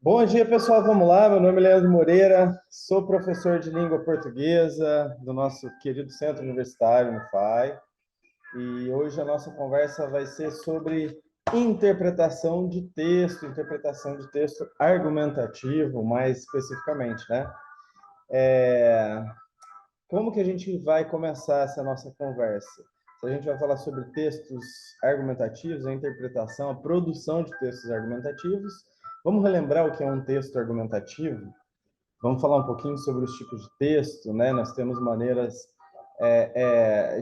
Bom dia, pessoal. Vamos lá. Meu nome é Leandro Moreira, sou professor de língua portuguesa do nosso querido Centro Universitário Unify. E hoje a nossa conversa vai ser sobre interpretação de texto argumentativo, mais especificamente, né? Como que a gente vai começar essa nossa conversa? Se a gente vai falar sobre textos argumentativos, a interpretação, a produção de textos argumentativos, vamos relembrar o que é um texto argumentativo? Vamos falar um pouquinho sobre os tipos de texto, né? Nós temos maneiras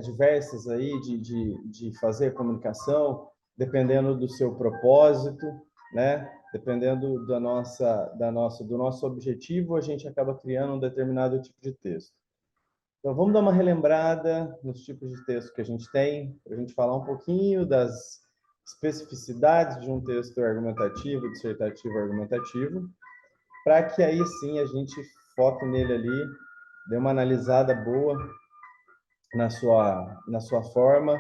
diversas aí de fazer comunicação, dependendo do seu propósito, né? Dependendo do nosso objetivo, a gente acaba criando um determinado tipo de texto. Então, vamos dar uma relembrada nos tipos de texto que a gente tem, para a gente falar um pouquinho das especificidades de um texto argumentativo, dissertativo argumentativo, para que aí sim a gente foque nele ali, dê uma analisada boa na sua forma,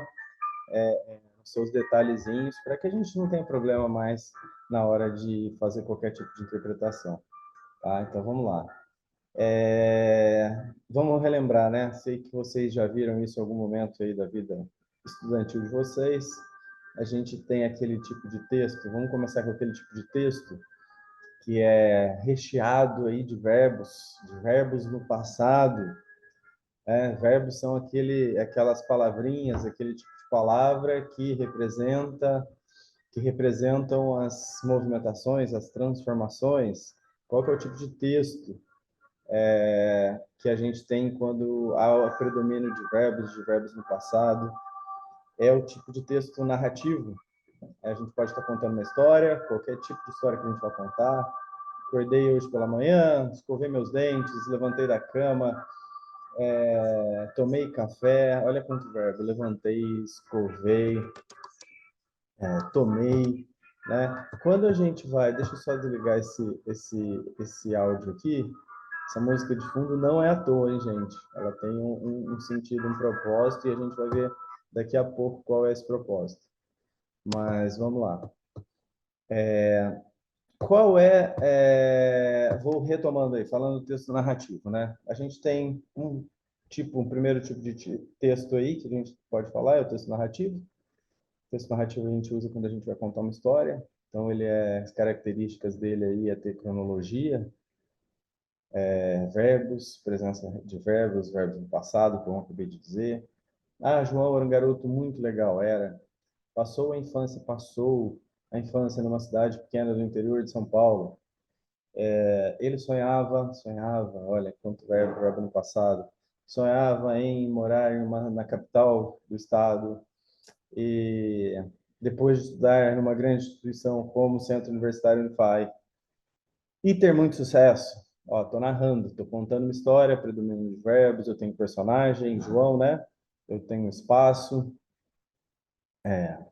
nos seus detalhezinhos, para que a gente não tenha problema mais na hora de fazer qualquer tipo de interpretação. Tá? Então vamos lá. Vamos relembrar, né? Sei que vocês já viram isso em algum momento aí da vida estudantil de vocês. A gente tem aquele tipo de texto, vamos começar com aquele tipo de texto que é recheado aí de verbos no passado. Verbos são aquelas palavrinhas, aquele tipo de palavra que representam as movimentações, as transformações. Qual que é o tipo de texto que a gente tem quando há o predomínio de verbos no passado? É o tipo de texto narrativo. A gente pode estar contando uma história, qualquer tipo de história que a gente vai contar. Acordei hoje pela manhã, escovei meus dentes, levantei da cama, tomei café. Olha quanto verbo: levantei, escovei, tomei, né? Quando a gente vai, deixa eu só desligar esse áudio aqui. Essa música de fundo não é à toa, hein, gente? Ela tem um sentido, um propósito, e a gente vai ver daqui a pouco qual é esse propósito. Mas vamos lá. Vou retomando aí, falando do texto narrativo, né? A gente tem um primeiro tipo de texto aí que a gente pode falar, é o texto narrativo. O texto narrativo a gente usa quando a gente vai contar uma história. Então, as características dele aí é ter cronologia, verbos, presença de verbos no passado, como eu acabei de dizer. Ah, João era um garoto muito legal, era. Passou a infância numa cidade pequena do interior de São Paulo. Ele sonhava, olha, quanto verbo no passado, sonhava em morar na capital do estado e depois de estudar numa grande instituição como o Centro Universitário Unify e ter muito sucesso. Ó, tô narrando, tô contando uma história, predomínio de verbos, eu tenho personagem, João, né? Eu tenho espaço,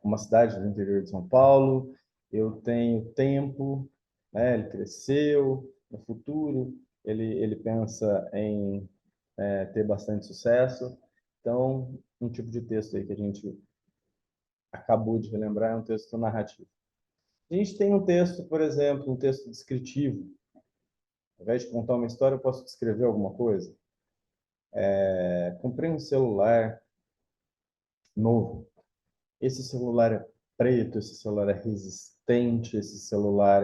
uma cidade do interior de São Paulo, eu tenho tempo, né? Ele cresceu, no futuro ele pensa em ter bastante sucesso. Então, um tipo de texto aí que a gente acabou de relembrar é um texto narrativo. A gente tem um texto, por exemplo, um texto descritivo. Ao invés de contar uma história, eu posso descrever alguma coisa. Comprei um celular novo. Esse celular é preto, esse celular é resistente, esse celular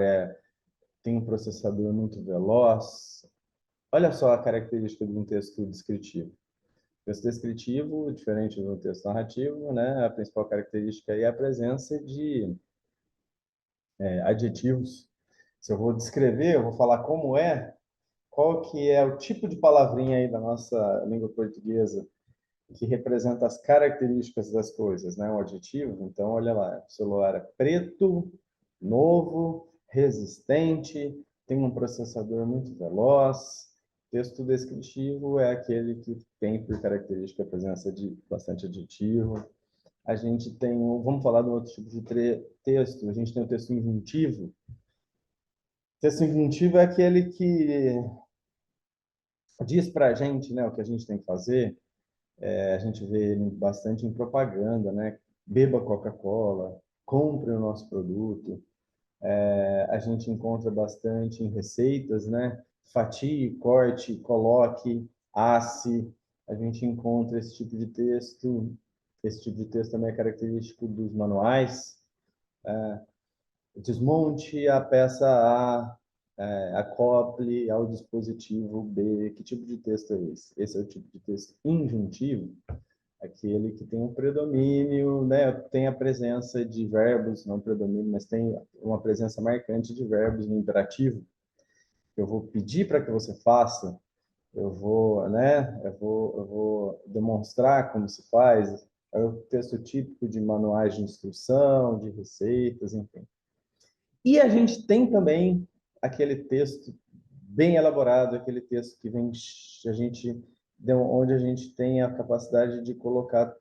tem um processador muito veloz. Olha só a característica de um texto descritivo. O texto descritivo, diferente do texto narrativo, né, a principal característica aí é a presença de adjetivos. Se eu vou descrever, eu vou falar como é, qual que é o tipo de palavrinha aí da nossa língua portuguesa que representa as características das coisas, né? Um adjetivo. Então, olha lá, o celular é preto, novo, resistente, tem um processador muito veloz. Texto descritivo é aquele que tem por característica a presença de bastante adjetivo. A gente tem, vamos falar de um outro tipo de texto, a gente tem o texto injuntivo. O texto injuntivo é aquele que diz para a gente, né, o que a gente tem que fazer. A gente vê ele bastante em propaganda, né? Beba Coca-Cola, compre o nosso produto. A gente encontra bastante em receitas, né? Fatie, corte, coloque, asse. A gente encontra esse tipo de texto. Esse tipo de texto também é característico dos manuais. Desmonte a peça A, acople ao dispositivo B. Que tipo de texto é esse? Esse é o tipo de texto injuntivo, aquele que tem um predomínio, né? Tem a presença de verbos, não predomínio, mas tem uma presença marcante de verbos no imperativo. Eu vou pedir para que você faça, eu vou, né? Eu vou demonstrar como se faz. É o texto típico de manuais de instrução, de receitas, enfim. E a gente tem também aquele texto bem elaborado, aquele texto que vem a gente onde a gente tem a capacidade de colocar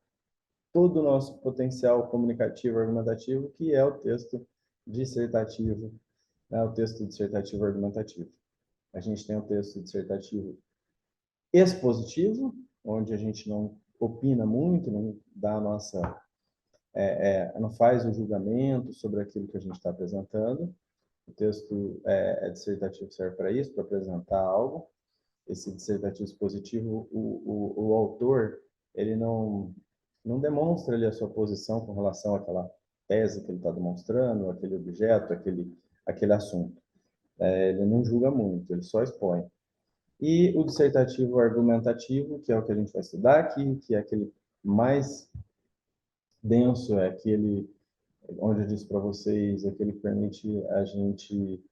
todo o nosso potencial comunicativo argumentativo, que é o texto dissertativo, né? O texto dissertativo argumentativo. A gente tem o texto dissertativo expositivo, onde a gente não opina muito, não dá a nossa, não faz o julgamento sobre aquilo que a gente está apresentando. O texto dissertativo serve para isso, para apresentar algo. Esse dissertativo expositivo, o autor, ele não demonstra ali a sua posição com relação àquela tese que ele está demonstrando, aquele objeto, aquele assunto. Ele não julga muito, ele só expõe. E o dissertativo argumentativo, que é o que a gente vai estudar aqui, que é aquele mais denso, é aquele onde eu disse para vocês, aquele que permite a gente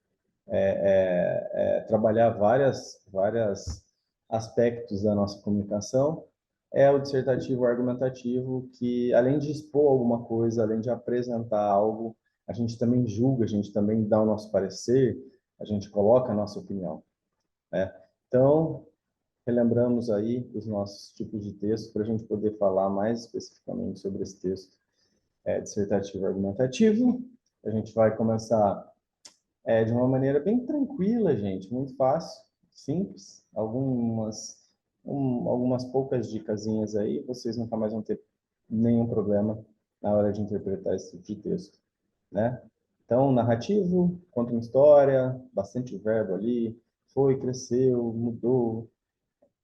trabalhar várias aspectos da nossa comunicação. É o dissertativo argumentativo, que além de expor alguma coisa, além de apresentar algo, a gente também julga, a gente também dá o nosso parecer, a gente coloca a nossa opinião, né? Então, relembramos aí os nossos tipos de texto para a gente poder falar mais especificamente sobre esse texto dissertativo argumentativo. A gente vai começar de uma maneira bem tranquila, gente, muito fácil, simples. Algumas poucas dicasinhas aí, vocês nunca mais vão ter nenhum problema na hora de interpretar esse tipo de texto, né? Então, narrativo, conta uma história, bastante verbo ali, foi, cresceu, mudou,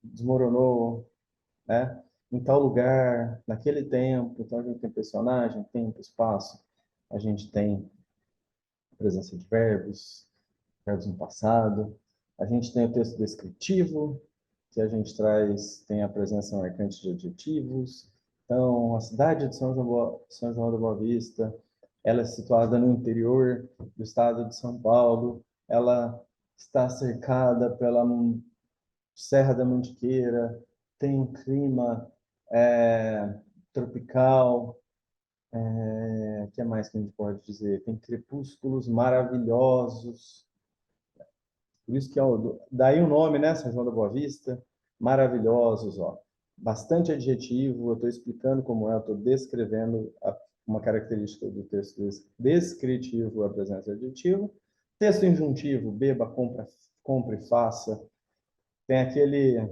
desmoronou, né? Em tal lugar, naquele tempo, então a gente tem personagem, tempo, espaço, a gente tem presença de verbos no passado. A gente tem o texto descritivo, que a gente tem a presença marcante de adjetivos. Então, a cidade de São João da Boa Vista, ela é situada no interior do estado de São Paulo, ela está cercada pela Serra da Mantiqueira, tem um clima tropical. O que mais que a gente pode dizer? Tem crepúsculos maravilhosos. Por isso que daí o nome, né? São João da Boa Vista. Maravilhosos, ó. Bastante adjetivo. Eu estou explicando como é, eu estou descrevendo uma característica do texto descritivo, a presença de adjetivo. Texto injuntivo, beba, compre, faça. Tem aquele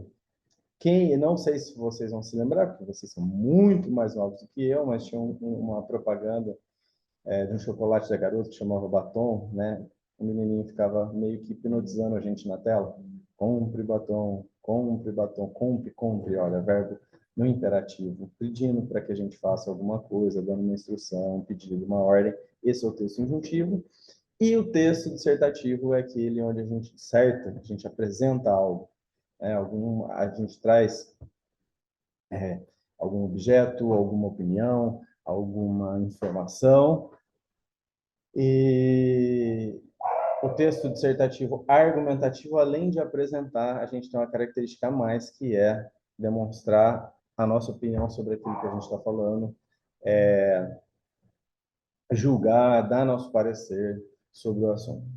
não sei se vocês vão se lembrar, porque vocês são muito mais novos do que eu, mas tinha uma propaganda de um chocolate da Garoto que chamava Batom, né? O menininho ficava meio que hipnotizando a gente na tela. Compre batom, compre, compre. Olha, verbo no imperativo, pedindo para que a gente faça alguma coisa, dando uma instrução, um pedido, uma ordem. Esse é o texto injuntivo. E o texto dissertativo é aquele onde a gente disserta, a gente apresenta algo. A gente traz algum objeto, alguma opinião, alguma informação. E o texto dissertativo argumentativo, além de apresentar, a gente tem uma característica a mais, que é demonstrar a nossa opinião sobre aquilo que a gente está falando, julgar, dar nosso parecer sobre o assunto.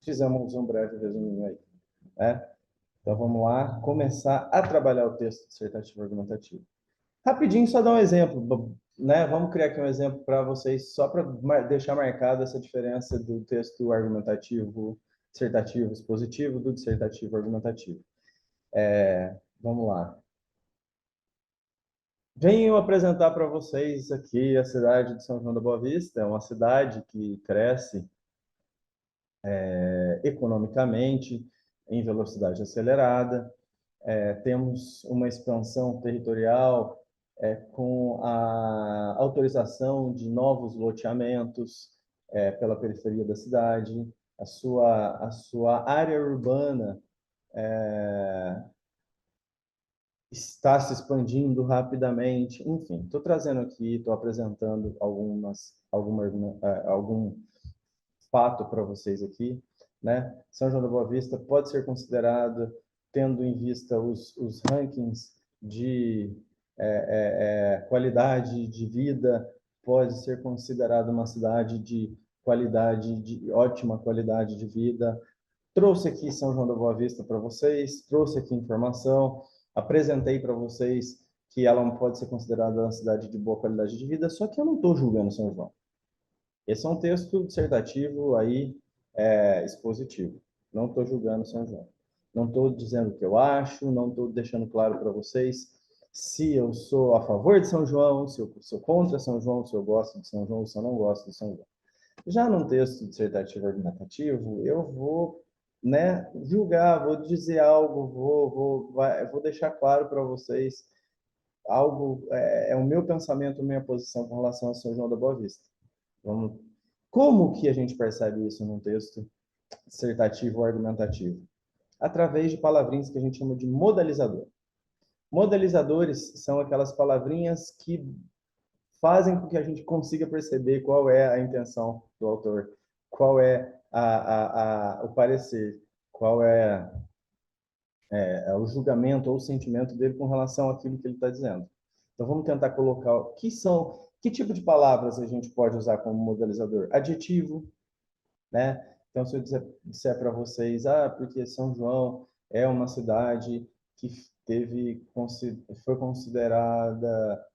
Fizemos um breve resuminho aí, né? Então vamos lá, começar a trabalhar o texto dissertativo argumentativo. Rapidinho, só dar um exemplo, né? Vamos criar aqui um exemplo para vocês, só para deixar marcada essa diferença do texto argumentativo, dissertativo, expositivo, do dissertativo argumentativo. Vamos lá. Venho apresentar para vocês aqui a cidade de São João da Boa Vista. É uma cidade que cresce economicamente, em velocidade acelerada. Temos uma expansão territorial com a autorização de novos loteamentos pela periferia da cidade, a sua área urbana está se expandindo rapidamente. Enfim, estou trazendo aqui, estou apresentando algum fato para vocês aqui, né? São João da Boa Vista pode ser considerado, tendo em vista os rankings de qualidade de vida, pode ser considerado uma cidade de ótima qualidade de vida. Trouxe aqui São João da Boa Vista para vocês, trouxe aqui informação, apresentei para vocês que ela pode ser considerada uma cidade de boa qualidade de vida, só que eu não estou julgando São João. Esse é um texto dissertativo aí, expositivo. Não estou julgando São João. Não estou dizendo o que eu acho, não estou deixando claro para vocês se eu sou a favor de São João, se eu sou contra São João, se eu gosto de São João, se eu não gosto de São João. Já num texto dissertativo argumentativo, eu vou, né, julgar, vou dizer algo, vou deixar claro para vocês algo, é o meu pensamento, minha posição com relação a São João da Boa Vista. Vamos, como que a gente percebe isso num texto dissertativo ou argumentativo? Através de palavrinhas que a gente chama de modalizador. Modalizadores são aquelas palavrinhas que fazem com que a gente consiga perceber qual é a intenção do autor, qual é o parecer, qual é o julgamento ou o sentimento dele com relação àquilo que ele está dizendo. Então, vamos tentar colocar que tipo de palavras a gente pode usar como modalizador? Adjetivo, né? Então, se eu disser para vocês, porque São João é uma cidade que foi considerada,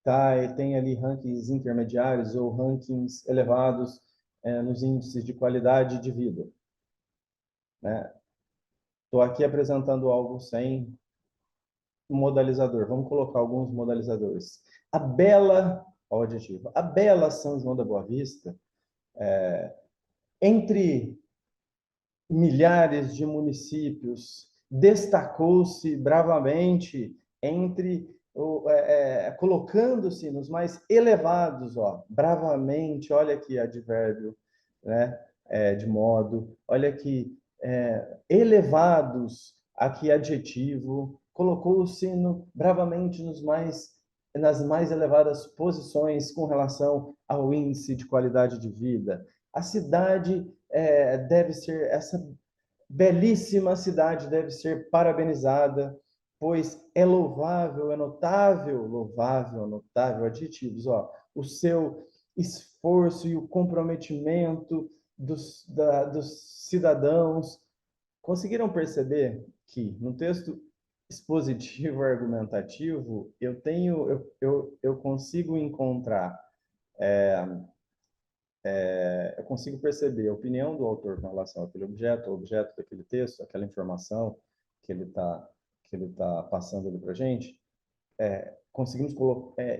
e tem ali rankings intermediários ou rankings elevados nos índices de qualidade de vida, né? Estou aqui apresentando algo sem modalizador. Vamos colocar alguns modalizadores. O adjetivo, a bela São João da Boa Vista, entre milhares de municípios, destacou-se bravamente colocando-se nos mais elevados, bravamente, olha aqui advérbio, né, de modo, olha aqui, elevados, aqui adjetivo, colocou-se bravamente nas mais elevadas posições com relação ao índice de qualidade de vida. A cidade essa belíssima cidade deve ser parabenizada, pois é louvável, é notável, adjetivos, o seu esforço e o comprometimento dos cidadãos. Conseguiram perceber que no texto expositivo argumentativo eu consigo encontrar eu consigo perceber a opinião do autor com relação àquele objeto, o objeto daquele texto, aquela informação que ele tá passando ali para a gente. Conseguimos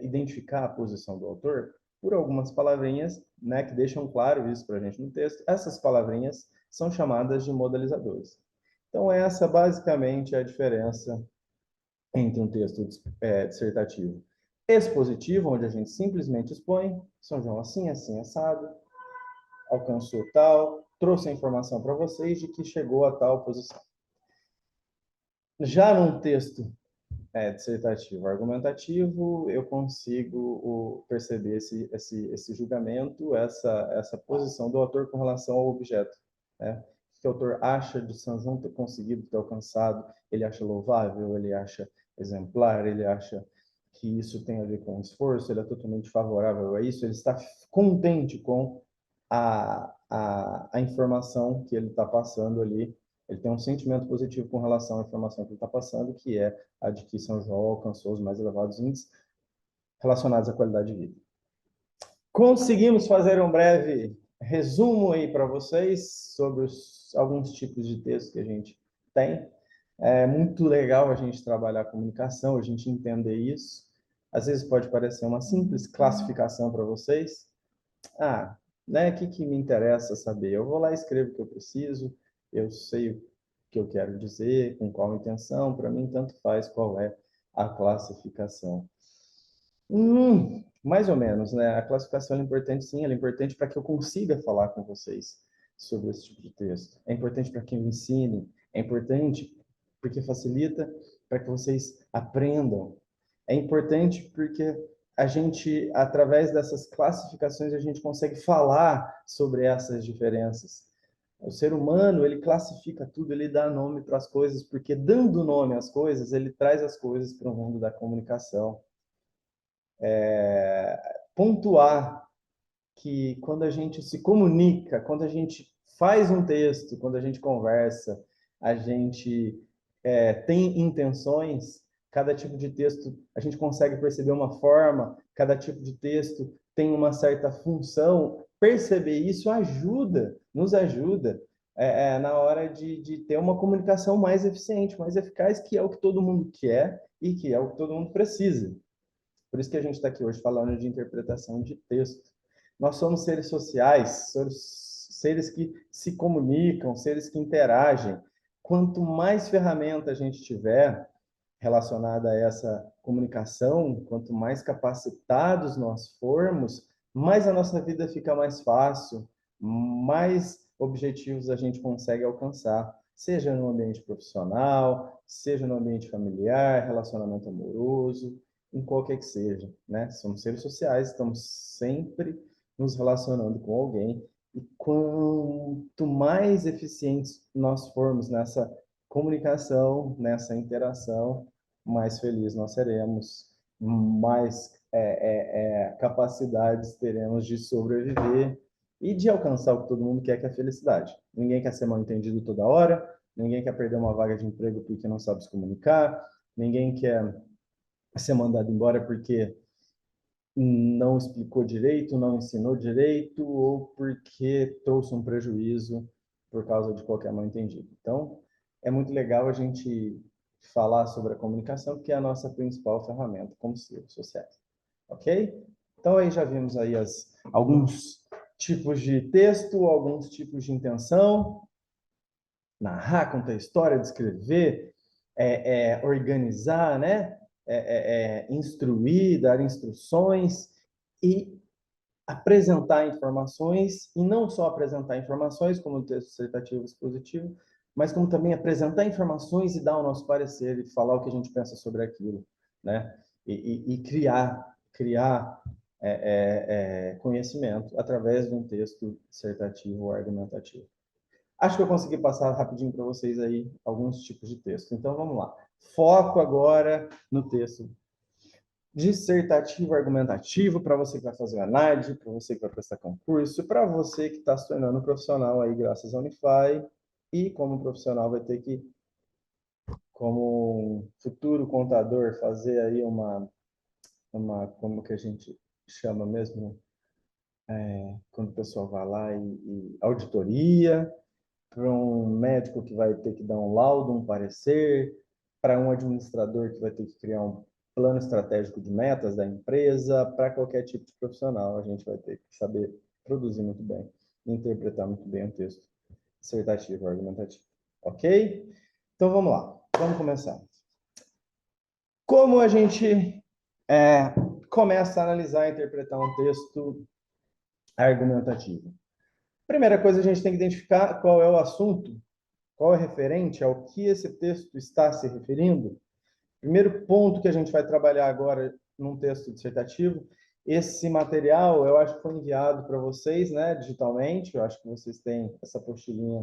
identificar a posição do autor por algumas palavrinhas, né, que deixam claro isso para a gente no texto. Essas palavrinhas são chamadas de modalizadores. Então, essa basicamente é a diferença entre um texto dissertativo expositivo, onde a gente simplesmente expõe, São João assim, assim, assado, alcançou tal, trouxe a informação para vocês de que chegou a tal posição. Já num texto dissertativo argumentativo, eu consigo perceber esse julgamento, essa posição do autor com relação ao objeto, né? O que o autor acha de São João ter conseguido, ter alcançado, ele acha louvável, ele acha exemplar, ele acha que isso tem a ver com esforço, ele é totalmente favorável a isso, ele está contente com a informação que ele está passando ali. Ele tem um sentimento positivo com relação à informação que ele está passando, que é a de que São João alcançou os mais elevados índices relacionados à qualidade de vida. Conseguimos fazer um breve resumo aí para vocês sobre alguns tipos de texto que a gente tem. É muito legal a gente trabalhar a comunicação, a gente entender isso. Às vezes pode parecer uma simples classificação para vocês. né? O que que me interessa saber? Eu vou lá e escrevo o que eu preciso, eu sei o que eu quero dizer, com qual intenção, para mim tanto faz qual é a classificação. Mais ou menos, né? A classificação é importante, sim, ela é importante para que eu consiga falar com vocês sobre esse tipo de texto. É importante para que eu ensine, é importante porque facilita para que vocês aprendam. É importante porque a gente, através dessas classificações, a gente consegue falar sobre essas diferenças. O ser humano, ele classifica tudo, ele dá nome para as coisas, porque dando nome às coisas, ele traz as coisas para o mundo da comunicação. Pontuar que quando a gente se comunica, quando a gente faz um texto, quando a gente conversa, a gente tem intenções, cada tipo de texto a gente consegue perceber uma forma, cada tipo de texto tem uma certa função. Perceber isso ajuda, nos ajuda na hora de ter uma comunicação mais eficiente, mais eficaz, que é o que todo mundo quer e que é o que todo mundo precisa. Por isso que a gente está aqui hoje falando de interpretação de texto. Nós somos seres sociais, seres que se comunicam, seres que interagem. Quanto mais ferramenta a gente tiver relacionada a essa comunicação, quanto mais capacitados nós formos, mais a nossa vida fica mais fácil, mais objetivos a gente consegue alcançar, seja no ambiente profissional, seja no ambiente familiar, relacionamento amoroso, em qualquer que seja, né? Somos seres sociais, estamos sempre nos relacionando com alguém e quanto mais eficientes nós formos nessa comunicação, nessa interação, mais felizes nós seremos, mais capacidades teremos de sobreviver e de alcançar o que todo mundo quer, que é a felicidade. Ninguém quer ser mal entendido toda hora, ninguém quer perder uma vaga de emprego porque não sabe se comunicar, ninguém quer ser mandado embora porque não explicou direito, não ensinou direito ou porque trouxe um prejuízo por causa de qualquer mal-entendido. Então, é muito legal a gente falar sobre a comunicação, que é a nossa principal ferramenta como seres sociais. Ok? Então, aí já vimos aí alguns tipos de texto, alguns tipos de intenção, narrar, contar história, descrever, organizar, né? Instruir, dar instruções e apresentar informações, e não só apresentar informações, como o texto dissertativo expositivo, mas como também apresentar informações e dar o nosso parecer e falar o que a gente pensa sobre aquilo, né? E criar conhecimento através de um texto dissertativo ou argumentativo. Acho que eu consegui passar rapidinho para vocês aí alguns tipos de texto. Então, vamos lá. Foco agora no texto dissertativo argumentativo para você que vai fazer análise, para você que vai prestar concurso, para você que está se tornando profissional aí graças à Unify e como profissional vai ter que, como um futuro contador, fazer aí como que a gente chama mesmo, quando o pessoal vai lá e auditoria, para um médico que vai ter que dar um laudo, um parecer, para um administrador que vai ter que criar um plano estratégico de metas da empresa, para qualquer tipo de profissional, a gente vai ter que saber produzir muito bem, interpretar muito bem o texto dissertativo, argumentativo. Ok? Então vamos lá, vamos começar. Como a gente começa a analisar e interpretar um texto argumentativo? Primeira coisa, a gente tem que identificar qual é o assunto, qual é referente ao que esse texto está se referindo. Primeiro ponto que a gente vai trabalhar agora num texto dissertativo, esse material eu acho que foi enviado para vocês, né, digitalmente, eu acho que vocês têm essa apostilinha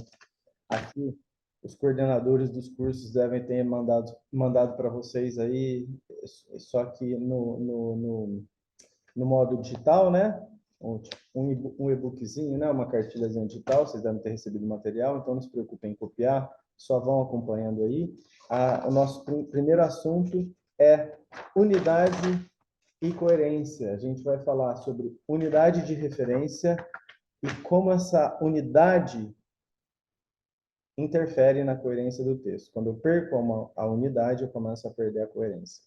aqui, os coordenadores dos cursos devem ter mandado para vocês aí, só que no modo digital, né? Um e-bookzinho, né? Uma cartilhazinha digital, vocês devem ter recebido o material, então não se preocupem em copiar, só vão acompanhando aí. O nosso primeiro assunto é unidade e coerência. A gente vai falar sobre unidade de referência e como essa unidade interfere na coerência do texto. Quando eu perco a unidade, eu começo a perder a coerência.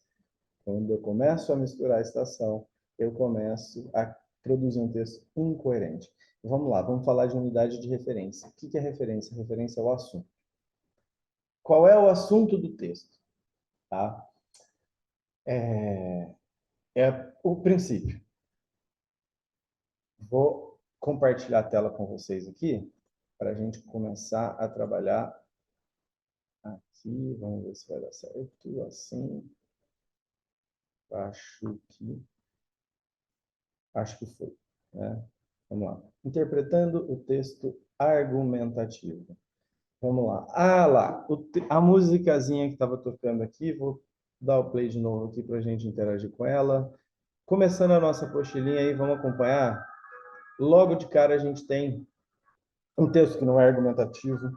Quando eu começo a misturar a estação, eu começo a produzir um texto incoerente. Vamos lá, vamos falar de unidade de referência. O que é referência? Referência é o assunto. Qual é o assunto do texto? Tá? É o princípio. Vou compartilhar a tela com vocês aqui, para a gente começar a trabalhar aqui. Vamos ver se vai dar certo. Assim. Acho que foi. Né? Vamos lá. Interpretando o texto argumentativo. Vamos lá. Ah, lá. A musicazinha que estava tocando aqui, vou dar o play de novo aqui para a gente interagir com ela. Começando a nossa apostilinha aí, vamos acompanhar. Logo de cara a gente tem um texto que não é argumentativo,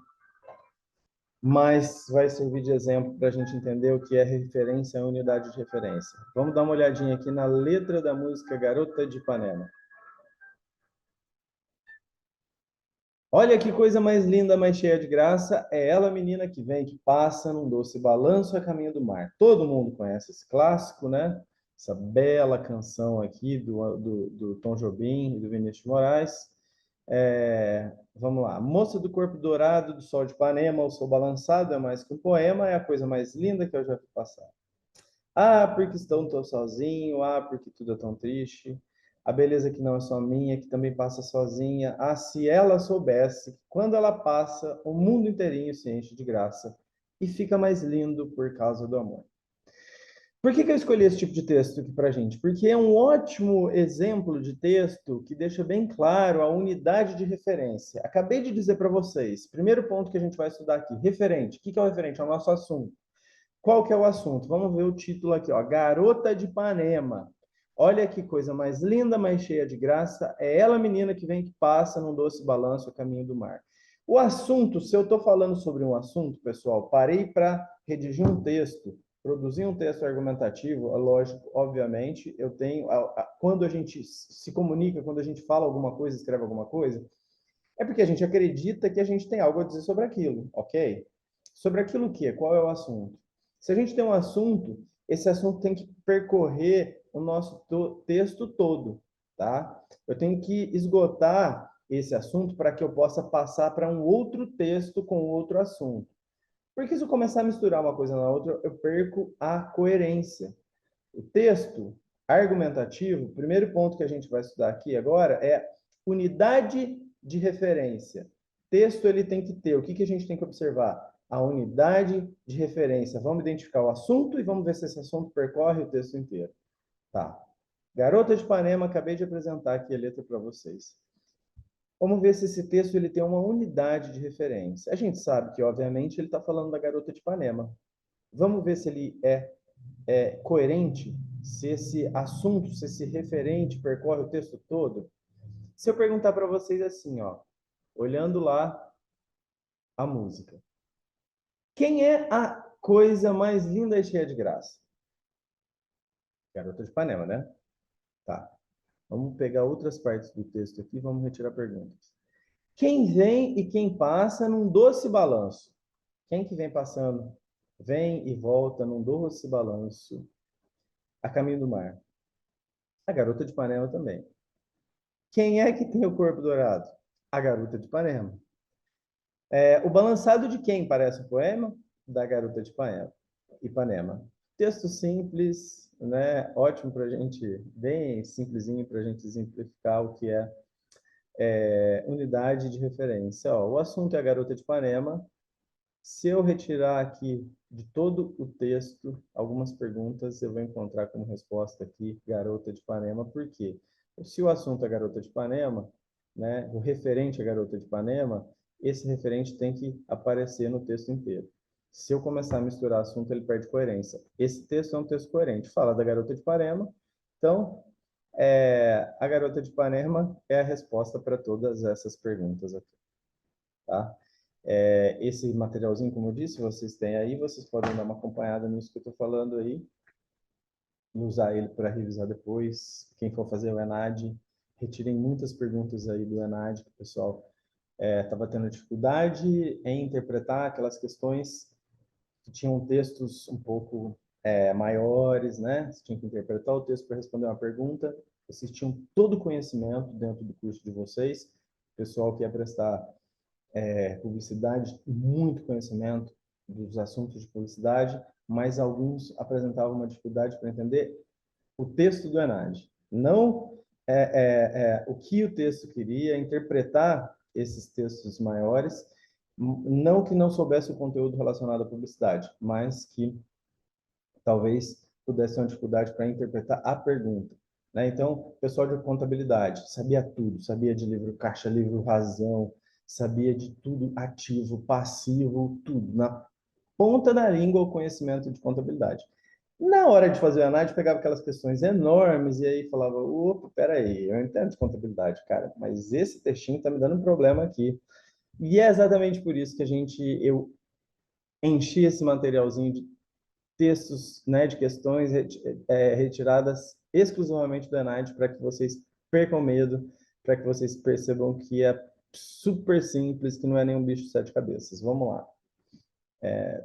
mas vai servir de exemplo para a gente entender o que é referência e unidade de referência. Vamos dar uma olhadinha aqui na letra da música Garota de Ipanema. Olha que coisa mais linda, mais cheia de graça. É ela, menina que vem, que passa num doce balanço a caminho do mar. Todo mundo conhece esse clássico, né? Essa bela canção aqui do Tom Jobim e do Vinícius de Moraes. Vamos lá. Moça do corpo dourado, do sol de Ipanema, o sol balançado é mais que um poema, é a coisa mais linda que eu já vi passar. Ah, porque estou tão sozinho. Ah, porque tudo é tão triste. A beleza que não é só minha, que também passa sozinha. Ah, se ela soubesse que quando ela passa, o mundo inteirinho se enche de graça e fica mais lindo por causa do amor. Por que eu escolhi esse tipo de texto aqui para a gente? Porque é um ótimo exemplo de texto que deixa bem claro a unidade de referência. Acabei de dizer para vocês, primeiro ponto que a gente vai estudar aqui, referente. O que é o referente? É o nosso assunto. Qual que é o assunto? Vamos ver o título aqui, ó. Garota de Ipanema. Olha que coisa mais linda, mais cheia de graça. É ela, menina, que vem que passa num doce balanço a caminho do mar. O assunto, se eu estou falando sobre um assunto, pessoal, parei para redigir um texto, produzir um texto argumentativo, é lógico, obviamente, eu tenho, quando a gente se comunica, quando a gente fala alguma coisa, escreve alguma coisa, é porque a gente acredita que a gente tem algo a dizer sobre aquilo, ok? Sobre aquilo o quê? Qual é o assunto? Se a gente tem um assunto, esse assunto tem que percorrer o nosso texto todo, tá? Eu tenho que esgotar esse assunto para que eu possa passar para um outro texto com outro assunto. Porque se eu começar a misturar uma coisa na outra, eu perco a coerência. O texto argumentativo, o primeiro ponto que a gente vai estudar aqui agora é unidade de referência. Texto ele tem que ter, o que a gente tem que observar? A unidade de referência. Vamos identificar o assunto e vamos ver se esse assunto percorre o texto inteiro. Tá. Garota de Ipanema, acabei de apresentar aqui a letra para vocês. Vamos ver se esse texto ele tem uma unidade de referência. A gente sabe que, obviamente, ele está falando da Garota de Ipanema. Vamos ver se ele é coerente, se esse assunto, se esse referente percorre o texto todo. Se eu perguntar para vocês assim, ó, olhando lá a música, quem é a coisa mais linda e cheia de graça? Garota de Ipanema, né? Tá. Vamos pegar outras partes do texto aqui, vamos retirar perguntas. Quem vem e quem passa num doce balanço? Quem que vem passando? Vem e volta num doce balanço a caminho do mar. A garota de Ipanema também. Quem é que tem o corpo dourado? A garota de Ipanema. O balançado de quem parece o poema? Da garota de Ipanema. Texto simples, né? Ótimo para a gente, bem simplesinho para a gente exemplificar o que é unidade de referência. Ó, o assunto é a garota de Ipanema. Se eu retirar aqui de todo o texto algumas perguntas, eu vou encontrar como resposta aqui garota de Ipanema. Por quê? Se o assunto é garota de Ipanema, né, o referente à garota de Ipanema, esse referente tem que aparecer no texto inteiro. Se eu começar a misturar assunto, ele perde coerência. Esse texto é um texto coerente. Fala da garota de Ipanema, então a garota de Ipanema é a resposta para todas essas perguntas aqui, tá? Esse materialzinho, como eu disse, vocês têm aí, vocês podem dar uma acompanhada nisso que eu estou falando aí, e usar ele para revisar depois. Quem for fazer o ENAD, retirem muitas perguntas aí do ENAD, que o pessoal estava tendo dificuldade em interpretar aquelas questões que tinham textos um pouco maiores, né? Você tinha que interpretar o texto para responder uma pergunta. Vocês tinham todo o conhecimento dentro do curso de vocês, pessoal que ia prestar publicidade, muito conhecimento dos assuntos de publicidade, mas alguns apresentavam uma dificuldade para entender o texto do ENAD. Não o que o texto queria, interpretar esses textos maiores, não que não soubesse o conteúdo relacionado à publicidade, mas que talvez pudesse ter uma dificuldade para interpretar a pergunta. Né? Então, o pessoal de contabilidade sabia tudo, sabia de livro caixa, livro razão, sabia de tudo, ativo, passivo, tudo. Na ponta da língua, o conhecimento de contabilidade. Na hora de fazer a análise, pegava aquelas questões enormes e aí falava, opa, peraí, eu entendo de contabilidade, cara, mas esse textinho está me dando um problema aqui. E é exatamente por isso que eu enchi esse materialzinho de textos, né, de questões retiradas exclusivamente do Enaid para que vocês percam medo, para que vocês percebam que é super simples, que não é nenhum bicho de sete cabeças. Vamos lá.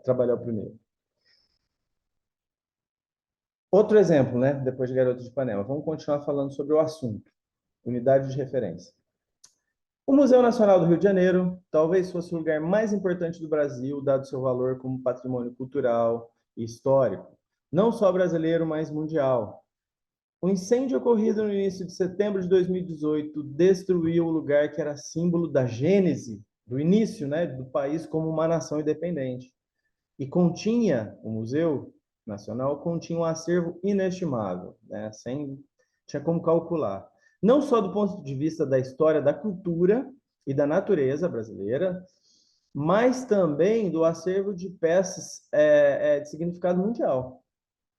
Trabalhar o primeiro. Outro exemplo, né, depois de Garoto de Ipanema. Vamos continuar falando sobre o assunto. Unidade de referência. O Museu Nacional do Rio de Janeiro talvez fosse o lugar mais importante do Brasil, dado seu valor como patrimônio cultural e histórico, não só brasileiro, mas mundial. O incêndio ocorrido no início de setembro de 2018 destruiu o lugar que era símbolo da gênese, do início, né, do país como uma nação independente. E continha, o Museu Nacional continha um acervo inestimável, né, tinha como calcular. Não só do ponto de vista da história da cultura e da natureza brasileira, mas também do acervo de peças de significado mundial,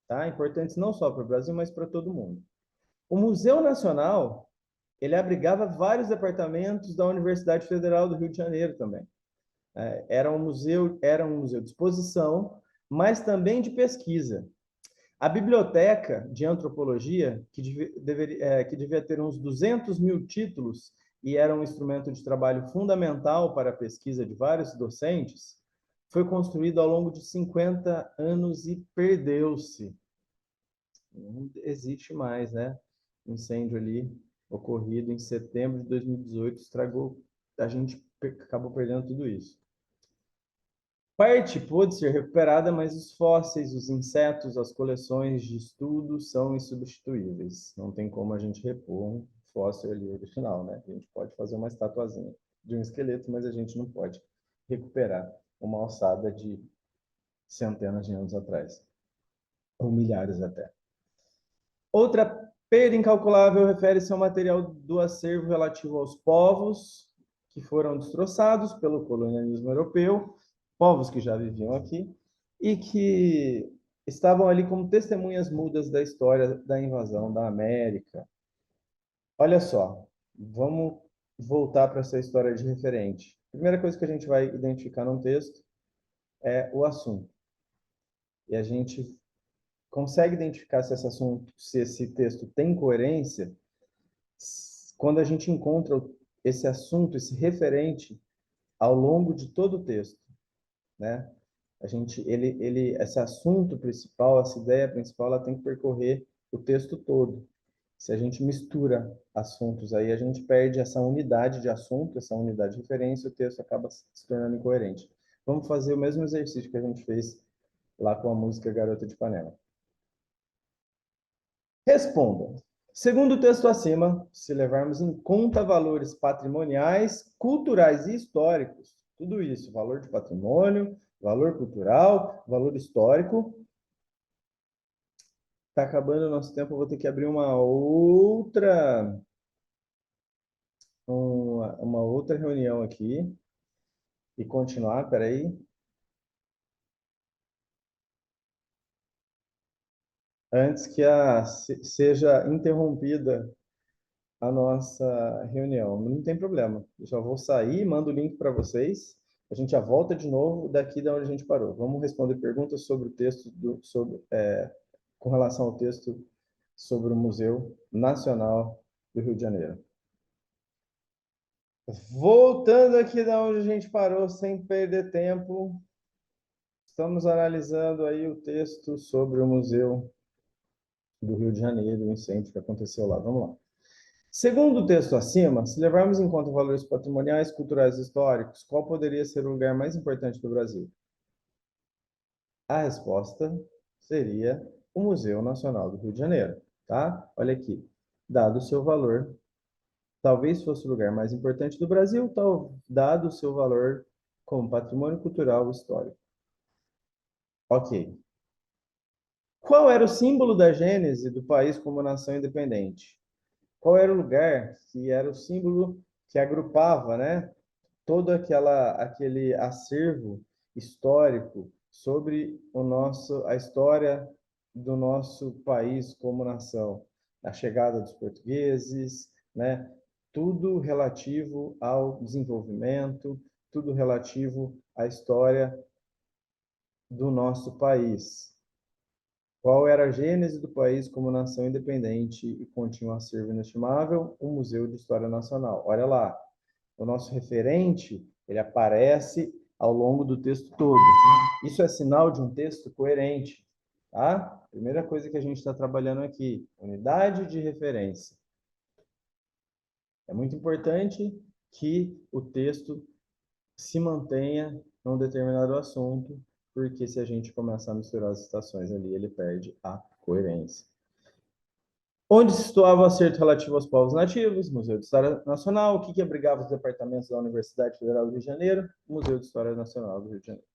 tá? Importantes não só para o Brasil, mas para todo mundo. O Museu Nacional, ele abrigava vários departamentos da Universidade Federal do Rio de Janeiro também. Era um museu de exposição, mas também de pesquisa. A biblioteca de antropologia, que devia ter uns 200 mil títulos e era um instrumento de trabalho fundamental para a pesquisa de vários docentes, foi construída ao longo de 50 anos e perdeu-se. Não existe mais, né? O incêndio ali ocorrido em setembro de 2018 estragou, a gente acabou perdendo tudo isso. Parte pôde ser recuperada, mas os fósseis, os insetos, as coleções de estudo são insubstituíveis. Não tem como a gente repor um fóssil ali original, né? A gente pode fazer uma estatuazinha de um esqueleto, mas a gente não pode recuperar uma alçada de centenas de anos atrás, ou milhares até. Outra perda incalculável refere-se ao material do acervo relativo aos povos que foram destroçados pelo colonialismo europeu, povos que já viviam aqui e que estavam ali como testemunhas mudas da história da invasão da América. Olha só, vamos voltar para essa história de referente. A primeira coisa que a gente vai identificar num texto é o assunto. E a gente consegue identificar se esse assunto, se esse texto tem coerência, quando a gente encontra esse assunto, esse referente ao longo de todo o texto, né? Esse assunto principal, essa ideia principal, ela tem que percorrer o texto todo. Se a gente mistura assuntos aí, a gente perde essa unidade de assunto, essa unidade de referência, o texto acaba se tornando incoerente. Vamos fazer o mesmo exercício que a gente fez lá com a música Garota de Ipanema. Responda. Segundo o texto acima, se levarmos em conta valores patrimoniais, culturais e históricos, tudo isso, valor de patrimônio, valor cultural, valor histórico, está acabando o nosso tempo, eu vou ter que abrir uma outra reunião aqui e continuar, peraí, antes que seja interrompida a nossa reunião. Não tem problema. Eu já vou sair, mando o link para vocês. A gente já volta de novo daqui da onde a gente parou. Vamos responder perguntas sobre o texto, com relação ao texto sobre o Museu Nacional do Rio de Janeiro. Voltando aqui da onde a gente parou, sem perder tempo, estamos analisando aí o texto sobre o Museu do Rio de Janeiro, o incêndio que aconteceu lá. Vamos lá. Segundo o texto acima, se levarmos em conta valores patrimoniais, culturais e históricos, qual poderia ser o lugar mais importante do Brasil? A resposta seria o Museu Nacional do Rio de Janeiro, tá? Olha aqui, dado o seu valor, talvez fosse o lugar mais importante do Brasil, dado o seu valor como patrimônio cultural e histórico. Ok. Qual era o símbolo da gênese do país como nação independente? Qual era o lugar que era o símbolo que agrupava, né, todo aquele acervo histórico sobre a história do nosso país como nação, a chegada dos portugueses, né? Tudo relativo ao desenvolvimento, tudo relativo à história do nosso país. Qual era a gênese do país como nação independente e continha um acervo inestimável? O Museu de História Nacional. Olha lá, o nosso referente, ele aparece ao longo do texto todo. Isso é sinal de um texto coerente, tá? Primeira coisa que a gente está trabalhando aqui, unidade de referência. É muito importante que o texto se mantenha num determinado assunto, porque se a gente começar a misturar as citações ali, ele perde a coerência. Onde se situava o acerto relativo aos povos nativos? Museu de História Nacional. O que abrigava os departamentos da Universidade Federal do Rio de Janeiro? Museu de História Nacional do Rio de Janeiro.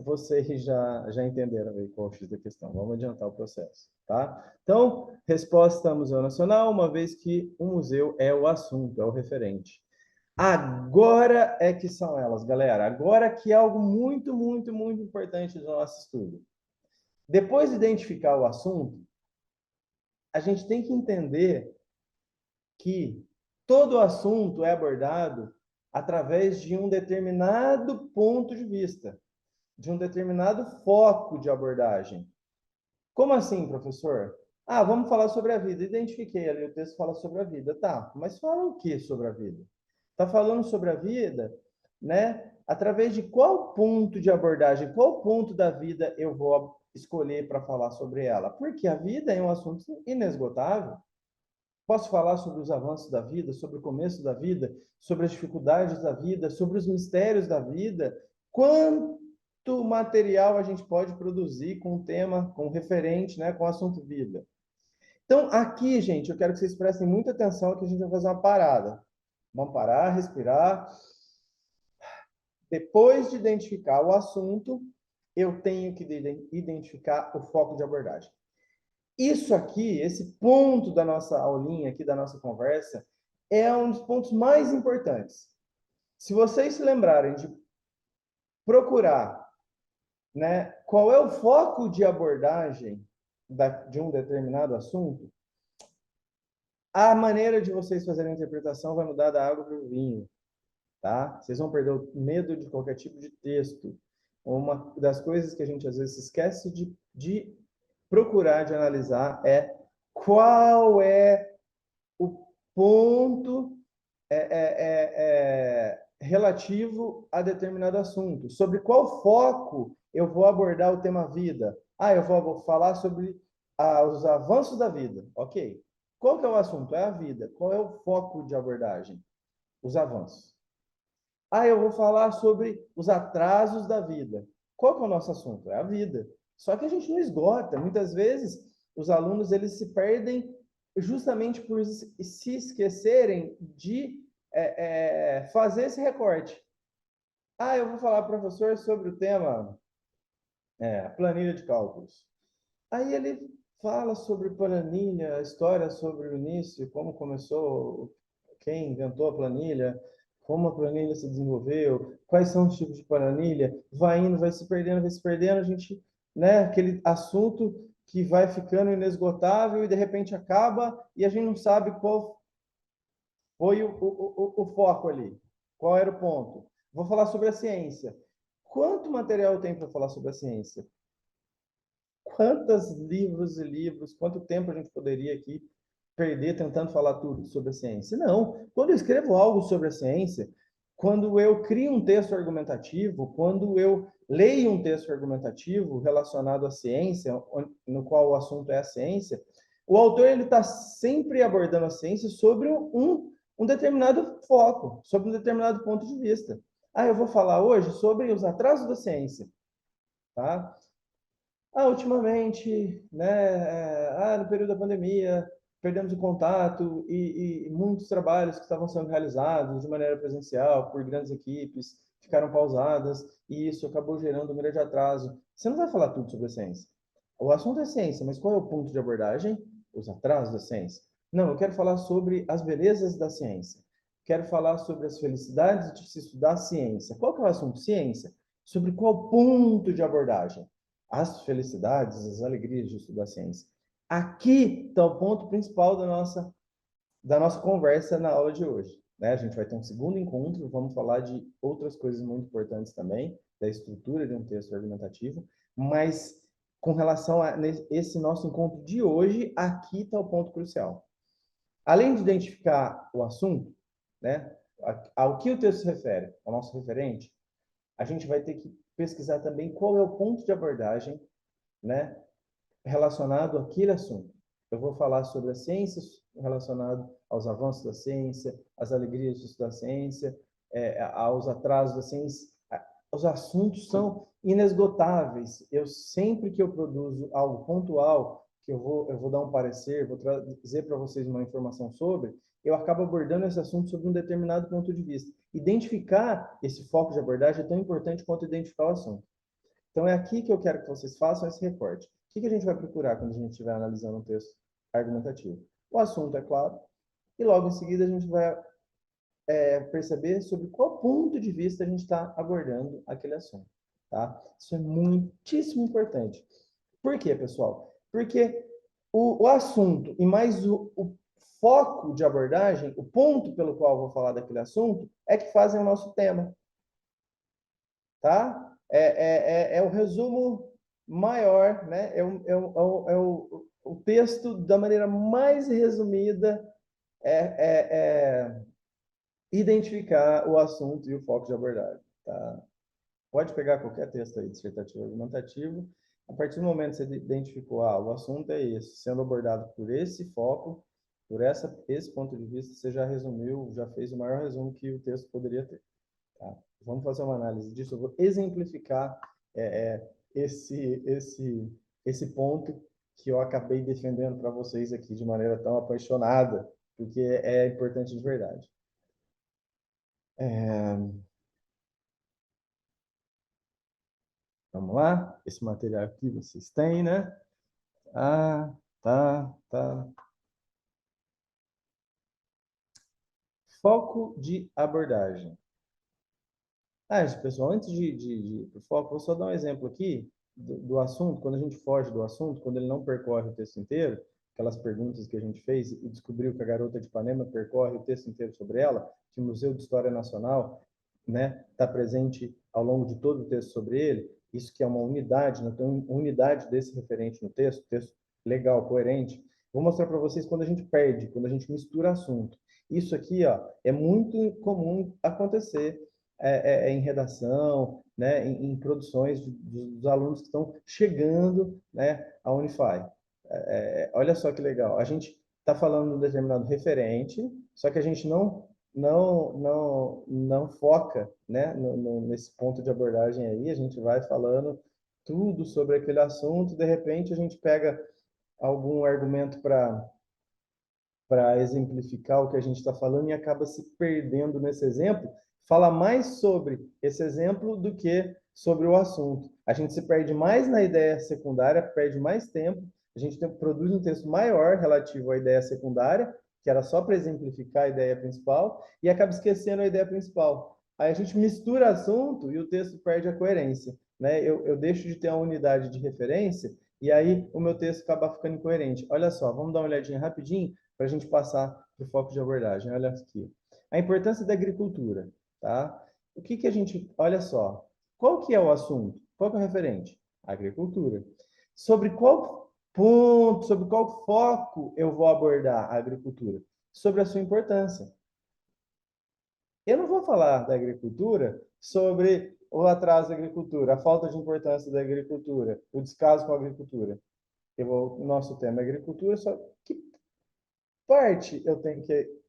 Vocês já entenderam aí qual é o X da questão. Vamos adiantar o processo, tá? Então, resposta Museu Nacional, uma vez que o museu é o assunto, é o referente. Agora é que são elas, galera. Agora que é algo muito, muito, muito importante do nosso estudo. Depois de identificar o assunto, a gente tem que entender que todo assunto é abordado através de um determinado ponto de vista, de um determinado foco de abordagem. Como assim, professor? Ah, vamos falar sobre a vida. Identifiquei ali, o texto fala sobre a vida. Tá, mas fala o que sobre a vida? Está falando sobre a vida, né? Através de qual ponto de abordagem, qual ponto da vida eu vou escolher para falar sobre ela? Porque a vida é um assunto inesgotável. Posso falar sobre os avanços da vida, sobre o começo da vida, sobre as dificuldades da vida, sobre os mistérios da vida. Quanto material a gente pode produzir com o tema, com o referente, né, com o assunto vida. Então, aqui, gente, eu quero que vocês prestem muita atenção que a gente vai fazer uma parada. Vamos parar, respirar. Depois de identificar o assunto, eu tenho que identificar o foco de abordagem. Isso aqui, esse ponto da nossa aulinha aqui, da nossa conversa, é um dos pontos mais importantes. Se vocês se lembrarem de procurar, né, qual é o foco de abordagem de um determinado assunto, a maneira de vocês fazerem a interpretação vai mudar da água para o vinho, tá? Vocês vão perder o medo de qualquer tipo de texto. Uma das coisas que a gente às vezes esquece de procurar, de analisar, é qual é o ponto relativo a determinado assunto. Sobre qual foco eu vou abordar o tema vida? Ah, eu vou falar sobre os avanços da vida. Ok. Qual que é o assunto? É a vida. Qual é o foco de abordagem? Os avanços. Ah, eu vou falar sobre os atrasos da vida. Qual que é o nosso assunto? É a vida. Só que a gente não esgota. Muitas vezes, os alunos eles se perdem justamente por se esquecerem de fazer esse recorte. Ah, eu vou falar, professor, sobre o tema planilha de cálculos. Aí ele fala sobre planilha, a história sobre o início, como começou, quem inventou a planilha, como a planilha se desenvolveu, quais são os tipos de planilha, vai indo, vai se perdendo, a gente, né, aquele assunto que vai ficando inesgotável e de repente acaba e a gente não sabe qual foi o foco ali, qual era o ponto. Vou falar sobre a ciência. Quanto material tem para falar sobre a ciência? Quantos livros e livros, quanto tempo a gente poderia aqui perder tentando falar tudo sobre a ciência? Não. Quando eu escrevo algo sobre a ciência, quando eu crio um texto argumentativo, quando eu leio um texto argumentativo relacionado à ciência, no qual o assunto é a ciência, O autor ele está sempre abordando a ciência sobre um determinado foco, sobre um determinado ponto de vista. Eu vou falar hoje sobre os atrasos da ciência, tá? Ultimamente, né, no período da pandemia, perdemos o contato e muitos trabalhos que estavam sendo realizados de maneira presencial por grandes equipes ficaram pausadas e isso acabou gerando um grande atraso. Você não vai falar tudo sobre a ciência. O assunto é ciência, mas qual é o ponto de abordagem? Os atrasos da ciência. Não, eu quero falar sobre as belezas da ciência. Quero falar sobre as felicidades de se estudar ciência. Qual que é o assunto? Ciência. Sobre qual ponto de abordagem? As felicidades, as alegrias de estudar ciência. Aqui está o ponto principal da nossa conversa na aula de hoje. Né? A gente vai ter um segundo encontro, vamos falar de outras coisas muito importantes também, da estrutura de um texto argumentativo, mas com relação a esse nosso encontro de hoje, aqui está o ponto crucial. Além de identificar o assunto, né, ao que o texto se refere, ao nosso referente, a gente vai ter que pesquisar também qual é o ponto de abordagem, né, relacionado àquele assunto. Eu vou falar sobre as ciências relacionado aos avanços da ciência, às alegrias de estudar ciência, aos atrasos da ciência. Os assuntos são inesgotáveis. Eu sempre que eu produzo algo pontual, que eu vou dar um parecer, vou trazer para vocês uma informação sobre, eu acabo abordando esse assunto sobre um determinado ponto de vista. Identificar esse foco de abordagem é tão importante quanto identificar o assunto. Então, é aqui que eu quero que vocês façam esse recorte. O que a gente vai procurar quando a gente estiver analisando um texto argumentativo? O assunto, é claro, e logo em seguida a gente vai perceber sobre qual ponto de vista a gente está abordando aquele assunto. Tá? Isso é muitíssimo importante. Por quê, pessoal? Porque o assunto e mais o foco de abordagem, o ponto pelo qual eu vou falar daquele assunto, é que fazem o nosso tema. Tá? É o resumo maior, né? O texto da maneira mais resumida identificar o assunto e o foco de abordagem. Tá? Pode pegar qualquer texto aí, dissertativo argumentativo, a partir do momento que você identificou, o assunto é esse, sendo abordado por esse foco, por esse ponto de vista, você já resumiu, já fez o maior resumo que o texto poderia ter. Tá? Vamos fazer uma análise disso. Eu vou exemplificar esse ponto que eu acabei defendendo para vocês aqui de maneira tão apaixonada, porque é importante de verdade. Vamos lá? Esse material aqui vocês têm, né? Tá. Foco de abordagem. Pessoal, antes de ir para o foco, vou só dar um exemplo aqui do assunto, quando a gente foge do assunto, quando ele não percorre o texto inteiro, aquelas perguntas que a gente fez e descobriu que a garota de Ipanema percorre o texto inteiro sobre ela, que o Museu de História Nacional, né, está presente ao longo de todo o texto sobre ele, isso que é uma unidade, né, tem uma unidade desse referente no texto legal, coerente. Vou mostrar para vocês quando a gente perde, quando a gente mistura assunto. Isso aqui, é muito comum acontecer em redação, né, em produções dos alunos que estão chegando, né, à Unify. Olha só que legal. A gente está falando de um determinado referente, só que a gente não foca, né, nesse ponto de abordagem aí. A gente vai falando tudo sobre aquele assunto. De repente, a gente pega algum argumento para exemplificar o que a gente está falando e acaba se perdendo nesse exemplo, fala mais sobre esse exemplo do que sobre o assunto. A gente se perde mais na ideia secundária, perde mais tempo, a gente produz um texto maior relativo à ideia secundária, que era só para exemplificar a ideia principal, e acaba esquecendo a ideia principal. Aí a gente mistura assunto e o texto perde a coerência. Né? Eu deixo de ter a unidade de referência e aí o meu texto acaba ficando incoerente. Olha só, vamos dar uma olhadinha rapidinho para a gente passar para o foco de abordagem. Olha aqui. A importância da agricultura. Tá? O que a gente... Olha só. Qual que é o assunto? Qual que é o referente? Agricultura. Sobre qual ponto, sobre qual foco eu vou abordar a agricultura? Sobre a sua importância. Eu não vou falar da agricultura sobre o atraso da agricultura, a falta de importância da agricultura, o descaso com a agricultura. o nosso tema é agricultura, só que parte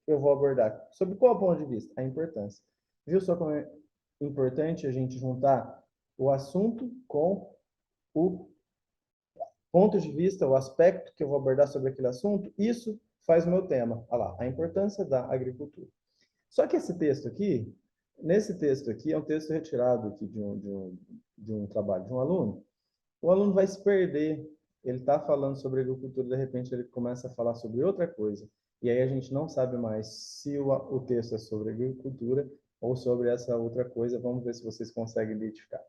eu vou abordar? Sobre qual ponto de vista? A importância. Viu só como é importante a gente juntar o assunto com o ponto de vista, o aspecto que eu vou abordar sobre aquele assunto? Isso faz o meu tema. Olha lá, a importância da agricultura. Só que nesse texto aqui, é um texto retirado aqui de um trabalho de um aluno. O aluno vai se perder. Ele está falando sobre agricultura, de repente ele começa a falar sobre outra coisa. E aí a gente não sabe mais se o texto é sobre agricultura ou sobre essa outra coisa. Vamos ver se vocês conseguem identificar.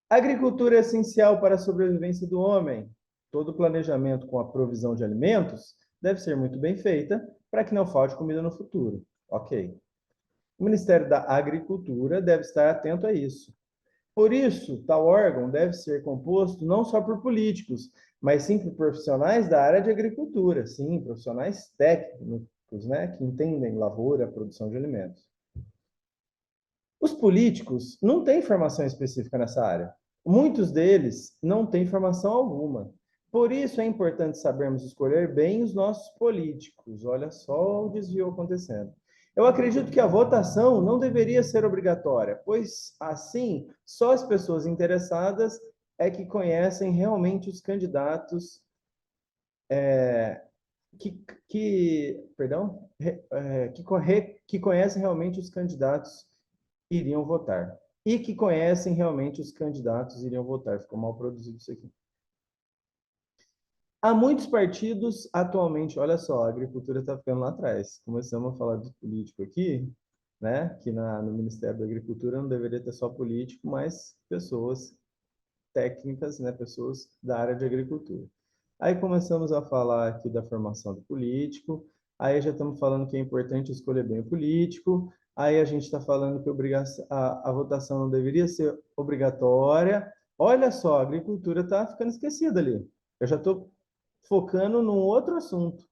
A agricultura é essencial para a sobrevivência do homem. Todo planejamento com a provisão de alimentos deve ser muito bem feita para que não falte comida no futuro. Ok. O Ministério da Agricultura deve estar atento a isso. Por isso, tal órgão deve ser composto não só por políticos, mas sim por profissionais da área de agricultura, sim, profissionais técnicos, né, que entendem lavoura, produção de alimentos. Os políticos não têm formação específica nessa área. Muitos deles não têm formação alguma. Por isso é importante sabermos escolher bem os nossos políticos. Olha só o desvio acontecendo. Eu acredito que a votação não deveria ser obrigatória, pois assim só as pessoas interessadas é que conhecem realmente os candidatos perdão, que conhecem realmente os candidatos iriam votar. E que conhecem realmente os candidatos iriam votar. Ficou mal produzido isso aqui. Há muitos partidos atualmente, olha só, a agricultura está ficando lá atrás. Começamos a falar de político aqui, né? Que no Ministério da Agricultura não deveria ter só político, mas pessoas técnicas, né? Pessoas da área de agricultura. Aí começamos a falar aqui da formação do político, aí já estamos falando que é importante escolher bem o político, aí a gente está falando que a votação não deveria ser obrigatória. Olha só, a agricultura está ficando esquecida ali. Eu já estou focando num outro assunto.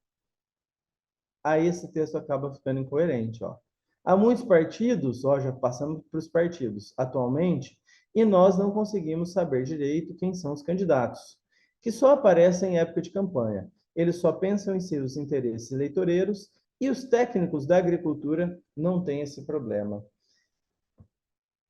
Aí esse texto acaba ficando incoerente, ó. Há muitos partidos, ó, já passamos para os partidos atualmente, e nós não conseguimos saber direito quem são os candidatos, que só aparecem em época de campanha. Eles só pensam em seus interesses eleitoreiros e os técnicos da agricultura não têm esse problema.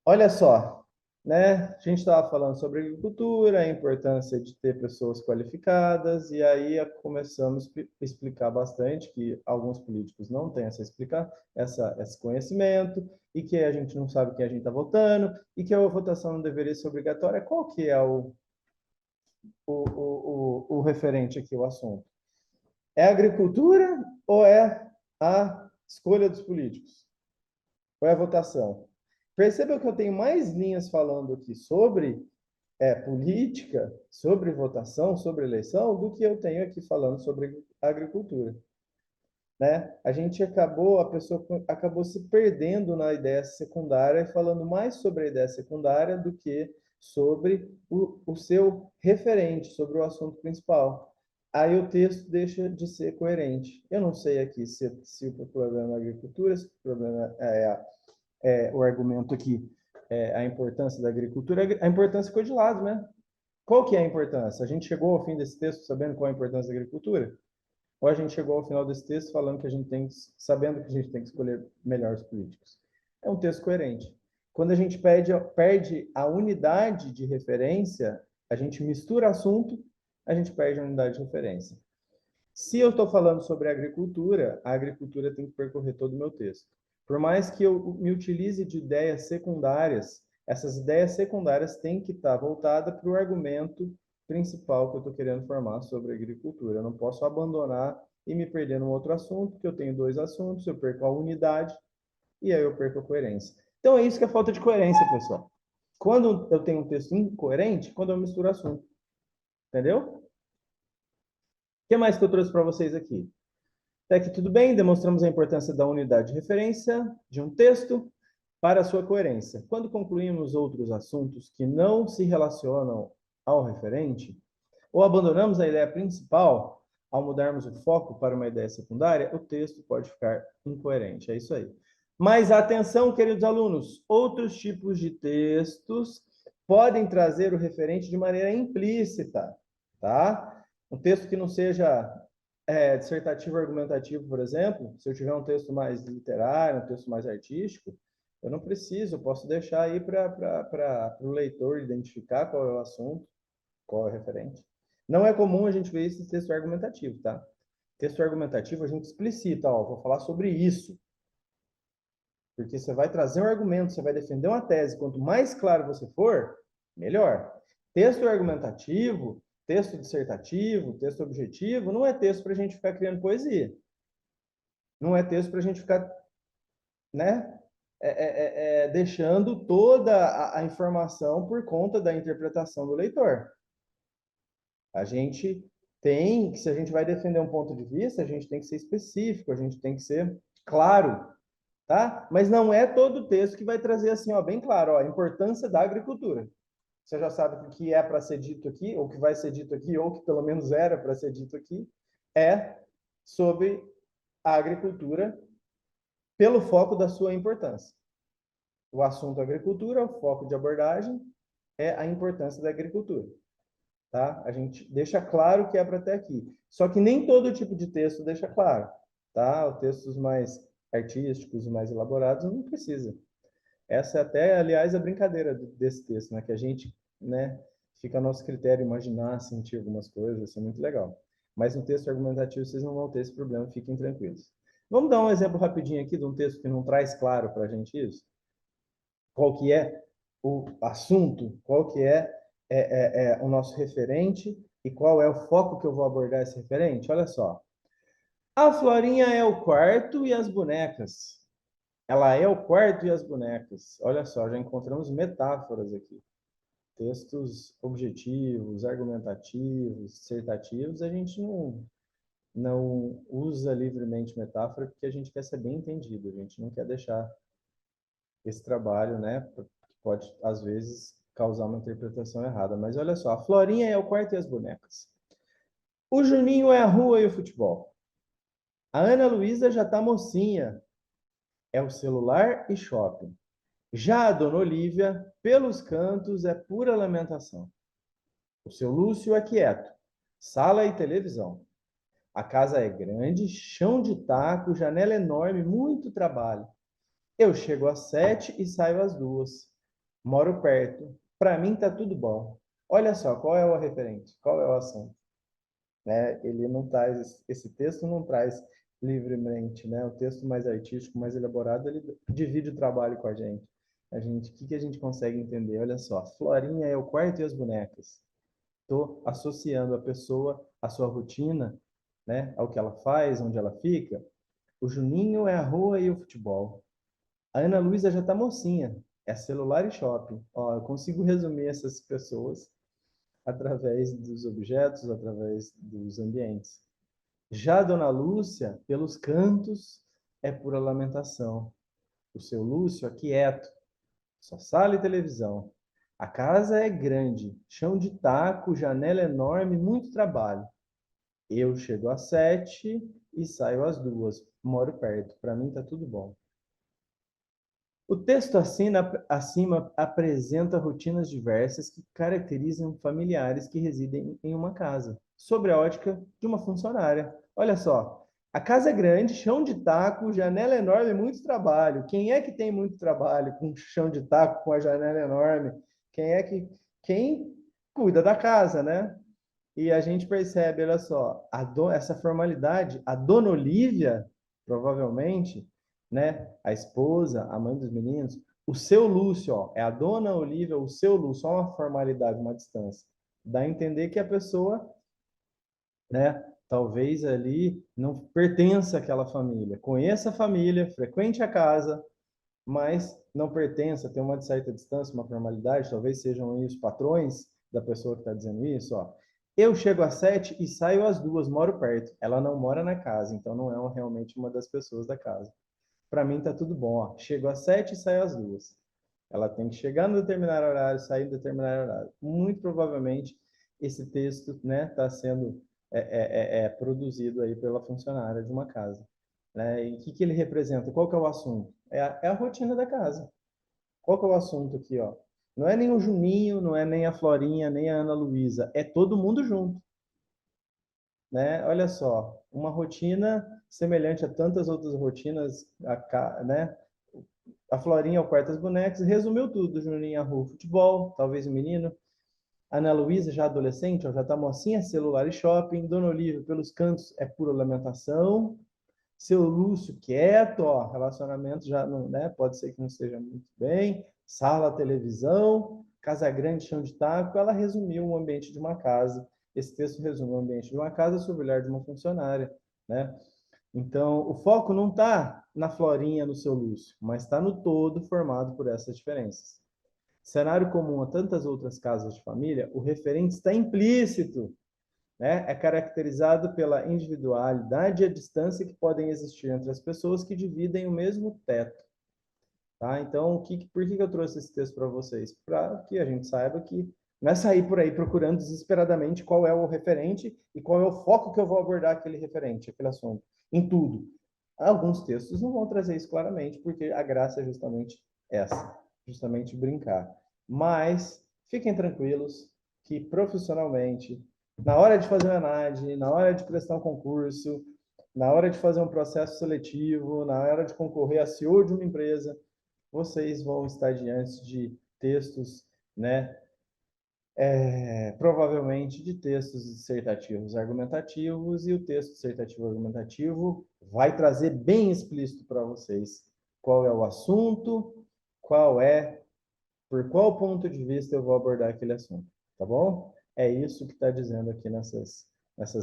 Olha só, né? A gente estava falando sobre agricultura, a importância de ter pessoas qualificadas, e aí começamos a explicar bastante que alguns políticos não têm esse conhecimento, e que a gente não sabe quem a gente está votando, e que a votação não deveria ser obrigatória. Qual que é o referente aqui, o assunto? É a agricultura ou é a escolha dos políticos? Ou é a votação? Perceba que eu tenho mais linhas falando aqui sobre política, sobre votação, sobre eleição, do que eu tenho aqui falando sobre agricultura. Né? A pessoa acabou se perdendo na ideia secundária e falando mais sobre a ideia secundária do que sobre o seu referente, sobre o assunto principal. Aí o texto deixa de ser coerente. Eu não sei aqui se o problema é a agricultura, se o problema o argumento aqui, a importância da agricultura, a importância ficou de lado, né? Qual que é a importância? A gente chegou ao fim desse texto sabendo qual é a importância da agricultura? Ou a gente chegou ao final desse texto falando que a gente sabendo que a gente tem que escolher melhor os políticos? É um texto coerente. Quando a gente perde a unidade de referência, a gente mistura assunto, a gente perde a unidade de referência. Se eu estou falando sobre agricultura, a agricultura tem que percorrer todo o meu texto. Por mais que eu me utilize de ideias secundárias, essas ideias secundárias têm que estar voltadas para o argumento principal que eu estou querendo formar sobre agricultura. Eu não posso abandonar e me perder num outro assunto, porque eu tenho dois assuntos, eu perco a unidade e aí eu perco a coerência. Então é isso que é falta de coerência, pessoal. Quando eu tenho um texto incoerente, quando eu misturo assunto. Entendeu? O que mais que eu trouxe para vocês aqui? Até aqui tudo bem, demonstramos a importância da unidade de referência de um texto para a sua coerência. Quando concluímos outros assuntos que não se relacionam ao referente, ou abandonamos a ideia principal, ao mudarmos o foco para uma ideia secundária, o texto pode ficar incoerente. É isso aí. Mas atenção, queridos alunos, outros tipos de textos podem trazer o referente de maneira implícita, tá? Um texto que não seja dissertativo argumentativo, por exemplo, se eu tiver um texto mais literário, um texto mais artístico, eu não preciso, eu posso deixar aí para o leitor identificar qual é o assunto, qual é o referente. Não é comum a gente ver esse texto argumentativo, tá? Texto argumentativo a gente explicita, ó, vou falar sobre isso, porque você vai trazer um argumento, você vai defender uma tese. Quanto mais claro você for, melhor. Texto argumentativo, texto dissertativo, texto objetivo, não é texto para a gente ficar criando poesia. Não é texto para a gente ficar, né, deixando toda a informação por conta da interpretação do leitor. A gente tem, se a gente vai defender um ponto de vista, a gente tem que ser específico, a gente tem que ser claro, tá? Mas não é todo texto que vai trazer assim, ó, bem claro, ó, a importância da agricultura. Você já sabe o que é para ser dito aqui, ou que vai ser dito aqui, ou que pelo menos era para ser dito aqui, é sobre a agricultura pelo foco da sua importância. O assunto agricultura, o foco de abordagem é a importância da agricultura, tá? A gente deixa claro que é para até aqui. Só que nem todo tipo de texto deixa claro, tá? Os textos mais artísticos e mais elaborados não precisa. Essa é até, aliás, a brincadeira desse texto, né? Que a gente, né, fica a nosso critério imaginar, sentir algumas coisas, isso é muito legal. Mas no texto argumentativo vocês não vão ter esse problema, fiquem tranquilos. Vamos dar um exemplo rapidinho aqui de um texto que não traz claro para a gente isso? Qual que é o assunto, qual que é o nosso referente e qual é o foco que eu vou abordar esse referente? Olha só. A Florinha é o quarto e as bonecas. Ela é o quarto e as bonecas. Olha só, já encontramos metáforas aqui. Textos objetivos, argumentativos, dissertativos, a gente não usa livremente metáfora porque a gente quer ser bem entendido, a gente não quer deixar esse trabalho, né, que pode, às vezes, causar uma interpretação errada. Mas olha só, a Florinha é o quarto e as bonecas. O Juninho é a rua e o futebol. A Ana Luísa já tá mocinha, é o celular e shopping. Já a Dona Olívia, pelos cantos, é pura lamentação. O seu Lúcio é quieto, sala e televisão. A casa é grande, chão de taco, janela enorme, muito trabalho. Eu chego às 7 e saio às 2. Moro perto. Para mim tá tudo bom. Olha só, qual é o referente? Qual é o assunto? Né? Ele não traz, esse texto não traz livremente, né? O texto mais artístico, mais elaborado, ele divide o trabalho com a gente. O que que a gente consegue entender? Olha só, Florinha é o quarto e as bonecas. Estou associando a pessoa à sua rotina, né? Ao que ela faz, onde ela fica. O Juninho é a rua e o futebol. A Ana Luísa já está mocinha, é celular e shopping. Ó, eu consigo resumir essas pessoas através dos objetos, através dos ambientes. Já a Dona Lúcia, pelos cantos, é pura lamentação. O seu Lúcio é quieto, só sala e televisão. A casa é grande, chão de taco, janela enorme, muito trabalho. Eu chego às 7 e saio às 2. Moro perto, para mim tá tudo bom. O texto acima apresenta rotinas diversas que caracterizam familiares que residem em uma casa, sob a ótica de uma funcionária. Olha só, a casa é grande, chão de taco, janela enorme, muito trabalho. Quem é que tem muito trabalho com chão de taco, com a janela enorme? Quem cuida da casa, né? E a gente percebe, olha só, essa formalidade, a dona Olívia, provavelmente, né, a esposa, a mãe dos meninos, o seu Lúcio, ó, é a dona Olívia, o seu Lúcio, só uma formalidade, uma distância. Dá a entender que a pessoa, né, talvez ali não pertença àquela família. Conheça a família, frequente a casa, mas não pertença, tem uma certa distância, uma formalidade, talvez sejam aí os patrões da pessoa que está dizendo isso, ó. Eu chego às 7 e saio às 2, moro perto. Ela não mora na casa, então não é realmente uma das pessoas da casa. Para mim tá tudo bom, ó. Chego às 7 e saio às 2. Ela tem que chegar no determinado horário, sair no determinado horário. Muito provavelmente esse texto, né, está sendo produzido aí pela funcionária de uma casa, né? E o que que ele representa? Qual que é o assunto? É a rotina da casa. Qual que é o assunto aqui, ó? Não é nem o Juninho, não é nem a Florinha, nem a Ana Luísa. É todo mundo junto. né? Olha só, uma rotina semelhante a tantas outras rotinas, né? A Florinha ao quarto das bonecas, resumiu tudo. Juninho arruma futebol, talvez o menino. Ana Luísa, já adolescente, ó, já tá mocinha, celular e shopping. Dona Olívia, pelos cantos, é pura lamentação. Seu Lúcio, quieto, ó, relacionamento já não, né? Pode ser que não esteja muito bem. Sala, televisão, casa grande, chão de taco. Ela resumiu o ambiente de uma casa. Esse texto resume o ambiente de uma casa sob o olhar de uma funcionária, né? Então, o foco não está na Florinha, no seu Lúcio, mas está no todo formado por essas diferenças. Cenário comum a tantas outras casas de família, o referente está implícito, né? É caracterizado pela individualidade e a distância que podem existir entre as pessoas que dividem o mesmo teto. Tá? Então, por que eu trouxe esse texto para vocês? Para que a gente saiba que não é sair por aí procurando desesperadamente qual é o referente e qual é o foco que eu vou abordar aquele referente, aquele assunto, em tudo. Alguns textos não vão trazer isso claramente, porque a graça é justamente essa, justamente brincar. Mas fiquem tranquilos que profissionalmente, na hora de fazer uma análise, na hora de prestar um concurso, na hora de fazer um processo seletivo, na hora de concorrer a CEO de uma empresa, vocês vão estar diante de textos, né, provavelmente de textos dissertativos argumentativos, e o texto dissertativo argumentativo vai trazer bem explícito para vocês qual é o assunto, por qual ponto de vista eu vou abordar aquele assunto, tá bom? É isso que está dizendo aqui nessas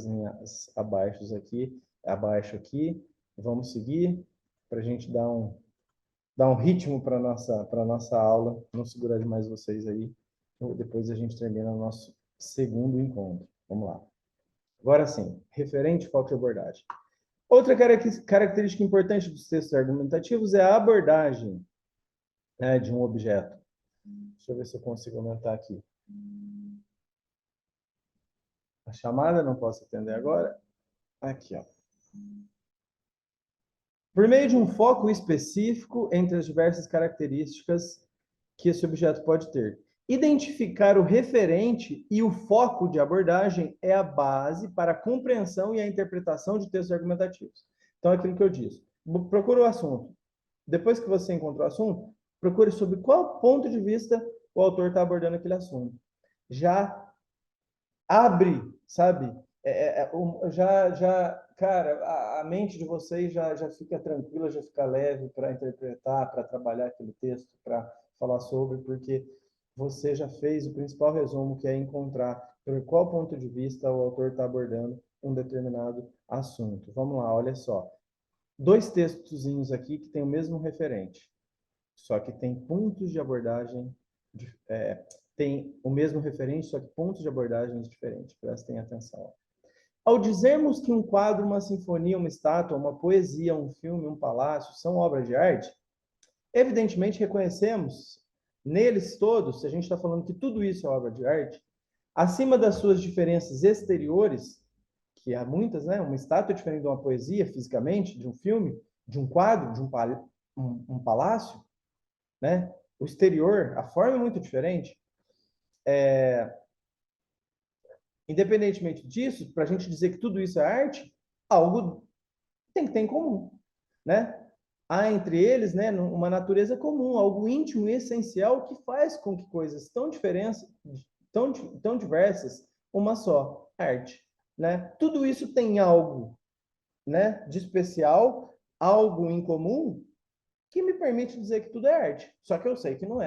linhas abaixo aqui. Vamos seguir para a gente dar um ritmo para nossa aula, não segurar demais vocês aí. Depois a gente termina o nosso segundo encontro. Vamos lá. Agora sim, referente, foco e abordagem. Outra característica importante dos textos argumentativos é a abordagem, né, de um objeto. Deixa eu ver se eu consigo aumentar aqui. A chamada não posso atender agora. Aqui, ó. Por meio de um foco específico entre as diversas características que esse objeto pode ter. Identificar o referente e o foco de abordagem é a base para a compreensão e a interpretação de textos argumentativos. Então, aquilo que eu disse. Procura o assunto. Depois que você encontrou o assunto, procure sobre qual ponto de vista o autor está abordando aquele assunto. Já abre, sabe? Cara, a mente de vocês já fica tranquila, já fica leve para interpretar, para trabalhar aquele texto, para falar sobre, porque você já fez o principal resumo, que é encontrar por qual ponto de vista o autor está abordando um determinado assunto. Vamos lá, olha só. Dois textozinhos aqui que têm o mesmo referente, só que tem pontos de abordagem, tem o mesmo referente, só que pontos de abordagens diferentes. Prestem atenção. Ao dizermos que um quadro, uma sinfonia, uma estátua, uma poesia, um filme, um palácio são obras de arte, evidentemente reconhecemos neles todos, se a gente está falando que tudo isso é obra de arte, acima das suas diferenças exteriores, que há muitas, né? Uma estátua é diferente de uma poesia fisicamente, de um filme, de um quadro, de um palácio, né? O exterior, a forma é muito diferente. Independentemente disso, para a gente dizer que tudo isso é arte, algo tem que ter em comum, né? Há entre eles, né, uma natureza comum, algo íntimo e essencial que faz com que coisas tão diversas, uma só, arte, né? Tudo isso tem algo, né, de especial, algo em comum que me permite dizer que tudo é arte. Só que eu sei que não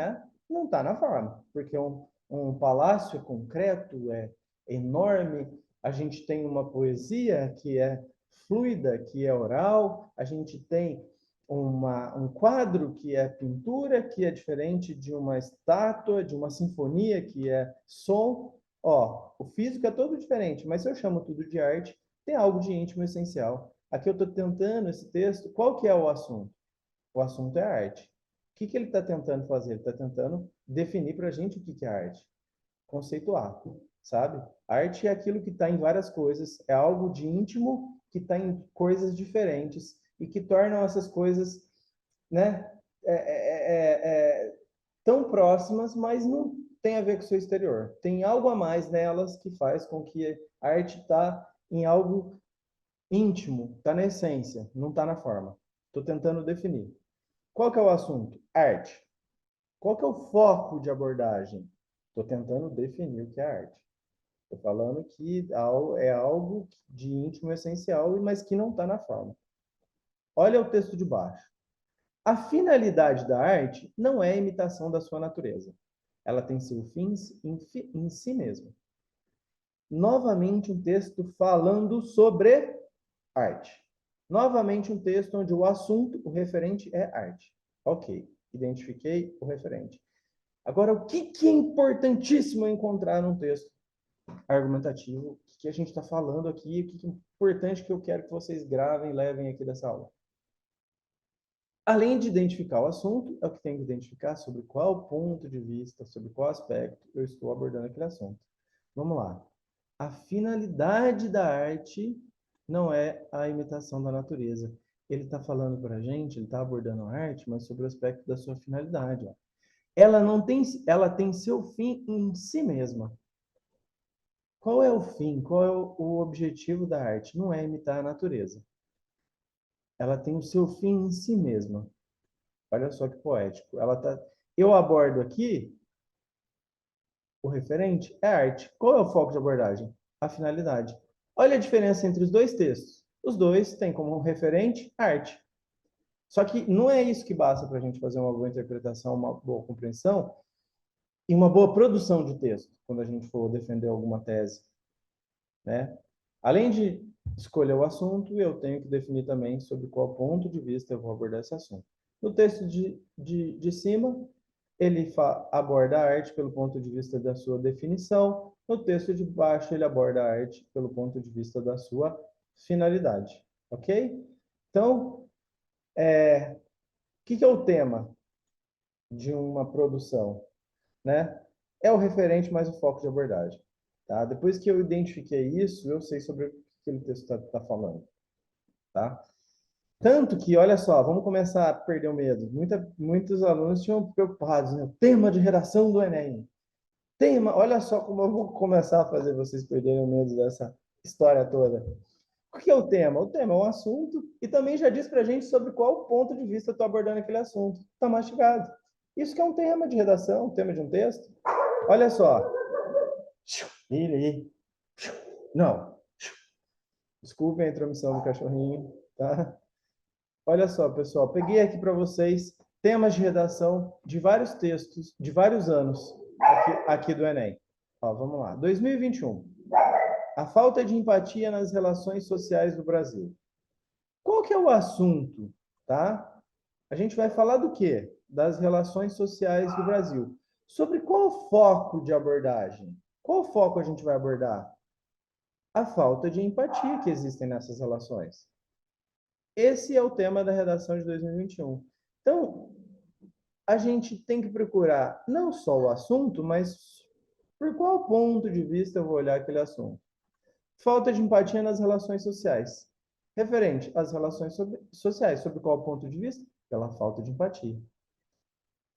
está na forma, porque um palácio é concreto, é enorme, a gente tem uma poesia que é fluida, que é oral, a gente tem um quadro que é pintura, que é diferente de uma estátua, de uma sinfonia, que é som. Ó, o físico é todo diferente, mas se eu chamo tudo de arte, tem algo de íntimo essencial. Aqui eu estou tentando esse texto, qual que é o assunto? O assunto é arte. O que ele está tentando fazer? Ele está tentando definir para a gente o que é arte. Conceituar, sabe? Arte é aquilo que está em várias coisas, é algo de íntimo que está em coisas diferentes e que tornam essas coisas, né, tão próximas, mas não tem a ver com o seu exterior. Tem algo a mais nelas que faz com que a arte está em algo íntimo, está na essência, não está na forma. Estou tentando definir. Qual que é o assunto? Arte. Qual que é o foco de abordagem? Estou tentando definir o que é arte. Estou falando que é algo de íntimo essencial, mas que não está na forma. Olha o texto de baixo. A finalidade da arte não é a imitação da sua natureza. Ela tem seu fim em si mesma. Novamente um texto falando sobre arte. Novamente um texto onde o assunto, o referente é arte. Ok, identifiquei o referente. Agora, o que é importantíssimo encontrar num texto argumentativo? O que a gente está falando aqui? O que é importante que eu quero que vocês gravem e levem aqui dessa aula? Além de identificar o assunto, é o que tem que identificar sobre qual ponto de vista, sobre qual aspecto eu estou abordando aquele assunto. Vamos lá. A finalidade da arte não é a imitação da natureza. Ele está falando para a gente, ele está abordando a arte, mas sobre o aspecto da sua finalidade. Ó. Ela tem seu fim em si mesma. Qual é o fim? Qual é o objetivo da arte? Não é imitar a natureza. Ela tem o seu fim em si mesma. Olha só que poético. Eu abordo aqui o referente é a arte. Qual é o foco de abordagem? A finalidade. Olha a diferença entre os dois textos. Os dois têm como referente arte. Só que não é isso que basta para a gente fazer uma boa interpretação, uma boa compreensão e uma boa produção de texto, quando a gente for defender alguma tese. Né? Além de escolher o assunto, eu tenho que definir também sobre qual ponto de vista eu vou abordar esse assunto. No texto de cima, ele aborda a arte pelo ponto de vista da sua definição. No texto de baixo, ele aborda a arte pelo ponto de vista da sua finalidade. Ok? Então, o que é o tema de uma produção? Né? É o referente mais o foco de abordagem. Tá? Depois que eu identifiquei isso, eu sei sobre o que aquele texto está falando. Tá? Tanto que, olha só, vamos começar a perder o medo. Muitos alunos tinham preocupados, né? Tema de redação do Enem. Tema, olha só como eu vou começar a fazer vocês perderem o medo dessa história toda. O que é o tema? O tema é um assunto e também já diz para a gente sobre qual ponto de vista eu estou abordando aquele assunto. Está mastigado. Isso que é um tema de redação, um tema de um texto. Olha só. Ele. Não. Desculpem a intromissão do cachorrinho, tá? Olha só, pessoal, peguei aqui para vocês temas de redação de vários textos, de vários anos aqui do Enem. Ó, vamos lá. 2021. A falta de empatia nas relações sociais do Brasil. Qual que é o assunto, tá? A gente vai falar do quê? Das relações sociais do Brasil. Sobre qual foco de abordagem? Qual foco a gente vai abordar? A falta de empatia que existem nessas relações. Esse é o tema da redação de 2021. Então, a gente tem que procurar não só o assunto, mas por qual ponto de vista eu vou olhar aquele assunto. Falta de empatia nas relações sociais. Referente às relações sociais, sobre qual ponto de vista? Pela falta de empatia.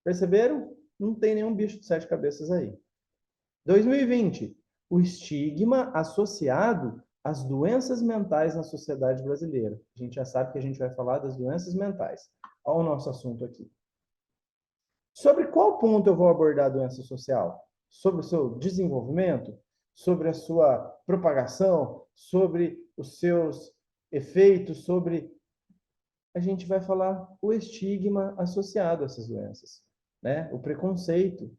Perceberam? Não tem nenhum bicho de sete cabeças aí. 2020. O estigma associado às doenças mentais na sociedade brasileira. A gente já sabe que a gente vai falar das doenças mentais. Olha o nosso assunto aqui. Sobre qual ponto eu vou abordar a doença social? Sobre o seu desenvolvimento? Sobre a sua propagação? Sobre os seus efeitos? Sobre. A gente vai falar o estigma associado a essas doenças, né? O preconceito,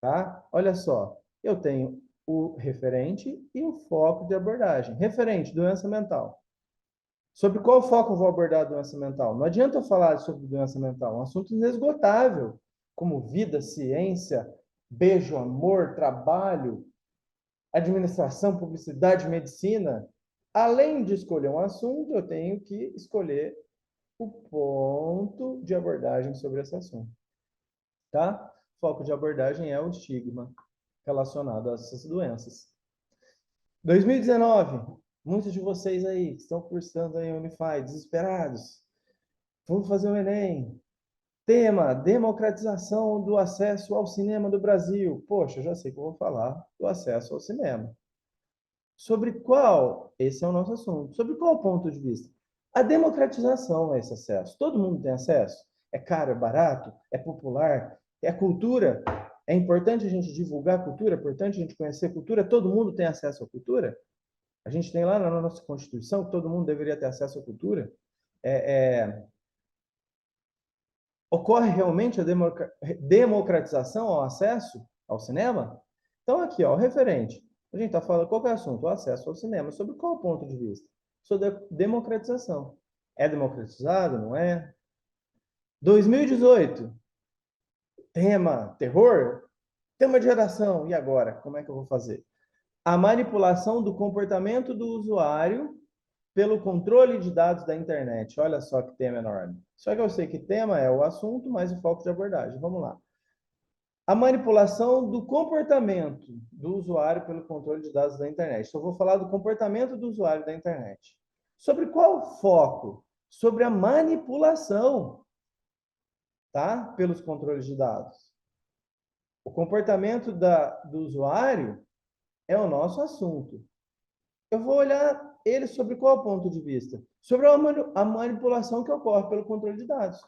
tá? Olha só, eu tenho o referente e o foco de abordagem. Referente, doença mental. Sobre qual foco eu vou abordar a doença mental? Não adianta eu falar sobre doença mental, é um assunto inesgotável, como vida, ciência, beijo, amor, trabalho, administração, publicidade, medicina. Além de escolher um assunto, eu tenho que escolher o ponto de abordagem sobre esse assunto. Tá? Foco de abordagem é o estigma relacionado a essas doenças. 2019, muitos de vocês aí que estão cursando aí Unify, desesperados, vamos fazer o Enem. Tema, democratização do acesso ao cinema do Brasil. Poxa, eu já sei que eu vou falar do acesso ao cinema. Sobre qual, esse é o nosso assunto, sobre qual ponto de vista? A democratização a esse acesso. Todo mundo tem acesso? É caro, é barato, é popular, é cultura? É importante a gente divulgar a cultura, é importante a gente conhecer a cultura? Todo mundo tem acesso à cultura? A gente tem lá na nossa Constituição que todo mundo deveria ter acesso à cultura? Ocorre realmente a democratização ao acesso ao cinema? Então, aqui, ó, o referente. A gente está falando qual é o assunto? O acesso ao cinema. Sobre qual ponto de vista? Sobre a democratização. É democratizado? Não é? 2018. Tema terror? Tema de geração. E agora? Como é que eu vou fazer? A manipulação do comportamento do usuário pelo controle de dados da internet. Olha só que tema enorme. Só que eu sei que tema é o assunto, mas o foco de abordagem. Vamos lá. A manipulação do comportamento do usuário pelo controle de dados da internet. Então, eu vou falar do comportamento do usuário da internet. Sobre qual foco? Sobre a manipulação, tá? Pelos controles de dados. O comportamento do usuário é o nosso assunto. Eu vou olhar ele sobre qual ponto de vista? Sobre a manipulação que ocorre pelo controle de dados,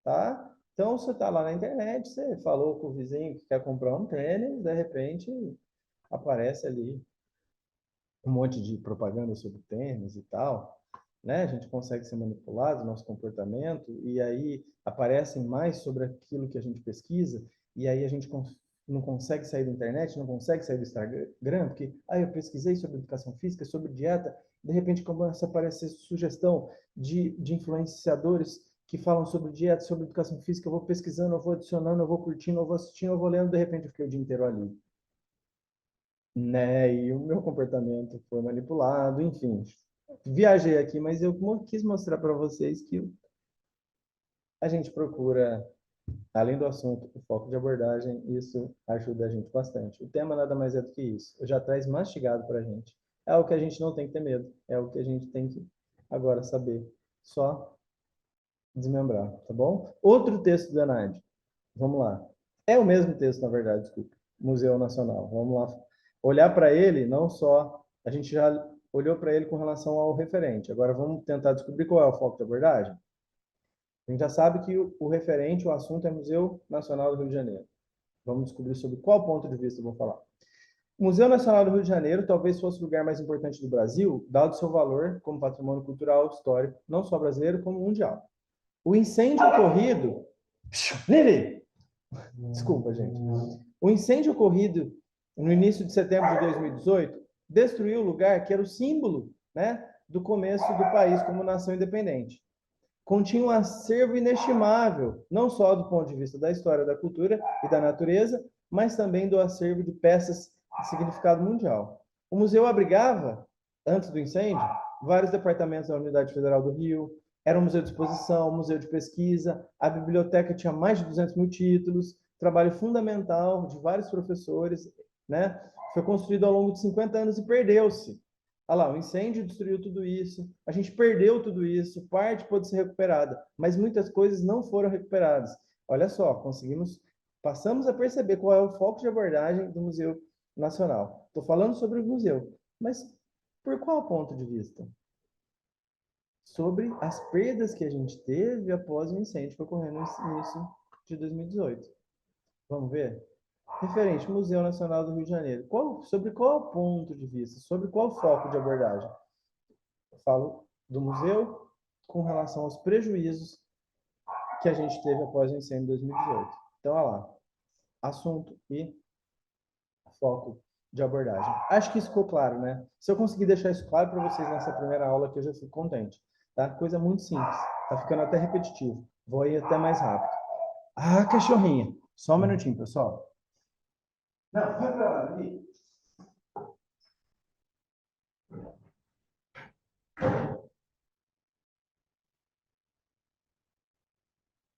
tá? Então, você está lá na internet, você falou com o vizinho que quer comprar um tênis, de repente aparece ali um monte de propaganda sobre tênis e tal, né? A gente consegue ser manipulado, nosso comportamento, e aí aparecem mais sobre aquilo que a gente pesquisa, e aí a gente não consegue sair da internet, não consegue sair do Instagram, porque eu pesquisei sobre educação física, sobre dieta, de repente começa a aparecer sugestão de influenciadores que falam sobre dieta, sobre educação física, eu vou pesquisando, eu vou adicionando, eu vou curtindo, eu vou assistindo, eu vou lendo, de repente eu fiquei o dia inteiro ali, né? E o meu comportamento foi manipulado, enfim. Viajei aqui, mas eu quis mostrar para vocês que a gente procura, além do assunto, o foco de abordagem, isso ajuda a gente bastante. O tema nada mais é do que isso. Eu já traz mastigado para a gente. É o que a gente não tem que ter medo. É o que a gente tem que agora saber. Só desmembrar, tá bom? Outro texto da Nádia. Vamos lá. É o mesmo texto, na verdade, desculpa. Museu Nacional. Vamos lá. Olhar para ele, não só. A gente já olhou para ele com relação ao referente. Agora vamos tentar descobrir qual é o foco de abordagem. A gente já sabe que o referente, o assunto é Museu Nacional do Rio de Janeiro. Vamos descobrir sobre qual ponto de vista eu vou falar. O Museu Nacional do Rio de Janeiro talvez fosse o lugar mais importante do Brasil, dado seu valor como patrimônio cultural histórico, não só brasileiro, como mundial. O incêndio ocorrido. Lili! Desculpa, gente. O incêndio ocorrido no início de setembro de 2018 destruiu o lugar que era o símbolo, né, do começo do país como nação independente. Continha um acervo inestimável, não só do ponto de vista da história, da cultura e da natureza, mas também do acervo de peças de significado mundial. O museu abrigava, antes do incêndio, vários departamentos da Unidade Federal do Rio, era um museu de exposição, um museu de pesquisa, a biblioteca tinha mais de 200 mil títulos, trabalho fundamental de vários professores, né? Foi construído ao longo de 50 anos e perdeu-se. Olha lá, o incêndio destruiu tudo isso, a gente perdeu tudo isso, parte pode ser recuperada, mas muitas coisas não foram recuperadas. Olha só, passamos a perceber qual é o foco de abordagem do Museu Nacional. Estou falando sobre o museu, mas por qual ponto de vista? Sobre as perdas que a gente teve após o incêndio que ocorreu no início de 2018. Vamos ver? Referente, Museu Nacional do Rio de Janeiro. Sobre qual ponto de vista? Sobre qual foco de abordagem? Eu falo do museu com relação aos prejuízos que a gente teve após o incêndio de 2018. Então, olha lá. Assunto e foco de abordagem. Acho que isso ficou claro, né? Se eu conseguir deixar isso claro para vocês nessa primeira aula aqui, eu já fico contente. Tá? Coisa muito simples. Tá ficando até repetitivo. Vou ir até mais rápido. Ah, cachorrinha. Só um minutinho, pessoal. Não, vai pra lá, ali.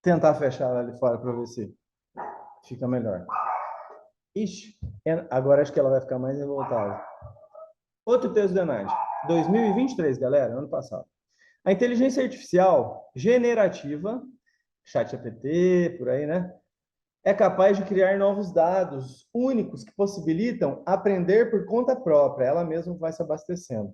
Tentar fechar ela ali fora para ver se fica melhor. Ixi, agora acho que ela vai ficar mais revoltada. Outro texto da Nath. 2023, galera, ano passado. A inteligência artificial generativa, ChatGPT, por aí, né? é capaz de criar novos dados únicos que possibilitam aprender por conta própria. Ela mesma vai se abastecendo.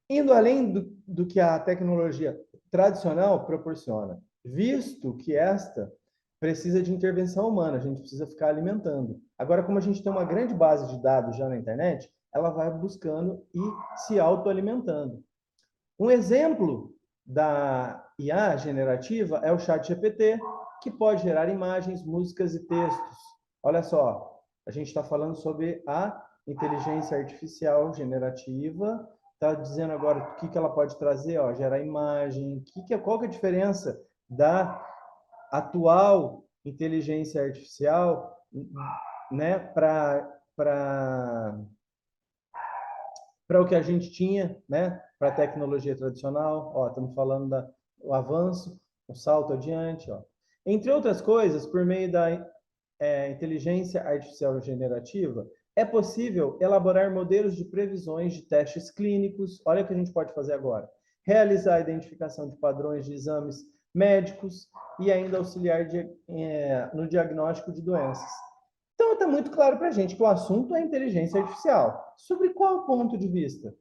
Indo além do que a tecnologia tradicional proporciona, visto que esta precisa de intervenção humana, a gente precisa ficar alimentando. Agora, como a gente tem uma grande base de dados já na internet, ela vai buscando e se autoalimentando. Um exemplo da IA generativa é o ChatGPT, que pode gerar imagens, músicas e textos. Olha só, a gente está falando sobre a inteligência artificial generativa. Está dizendo agora o que ela pode trazer, ó, gerar imagem. Qual que é a diferença da atual inteligência artificial, né, para o que a gente tinha, né, para a tecnologia tradicional? Ó, estamos falando do avanço, o salto adiante, ó. Entre outras coisas, por meio da inteligência artificial generativa, é possível elaborar modelos de previsões de testes clínicos. Olha o que a gente pode fazer agora. Realizar a identificação de padrões de exames médicos e ainda auxiliar no diagnóstico de doenças. Então, está muito claro para a gente que o assunto é inteligência artificial. Sobre qual ponto de vista?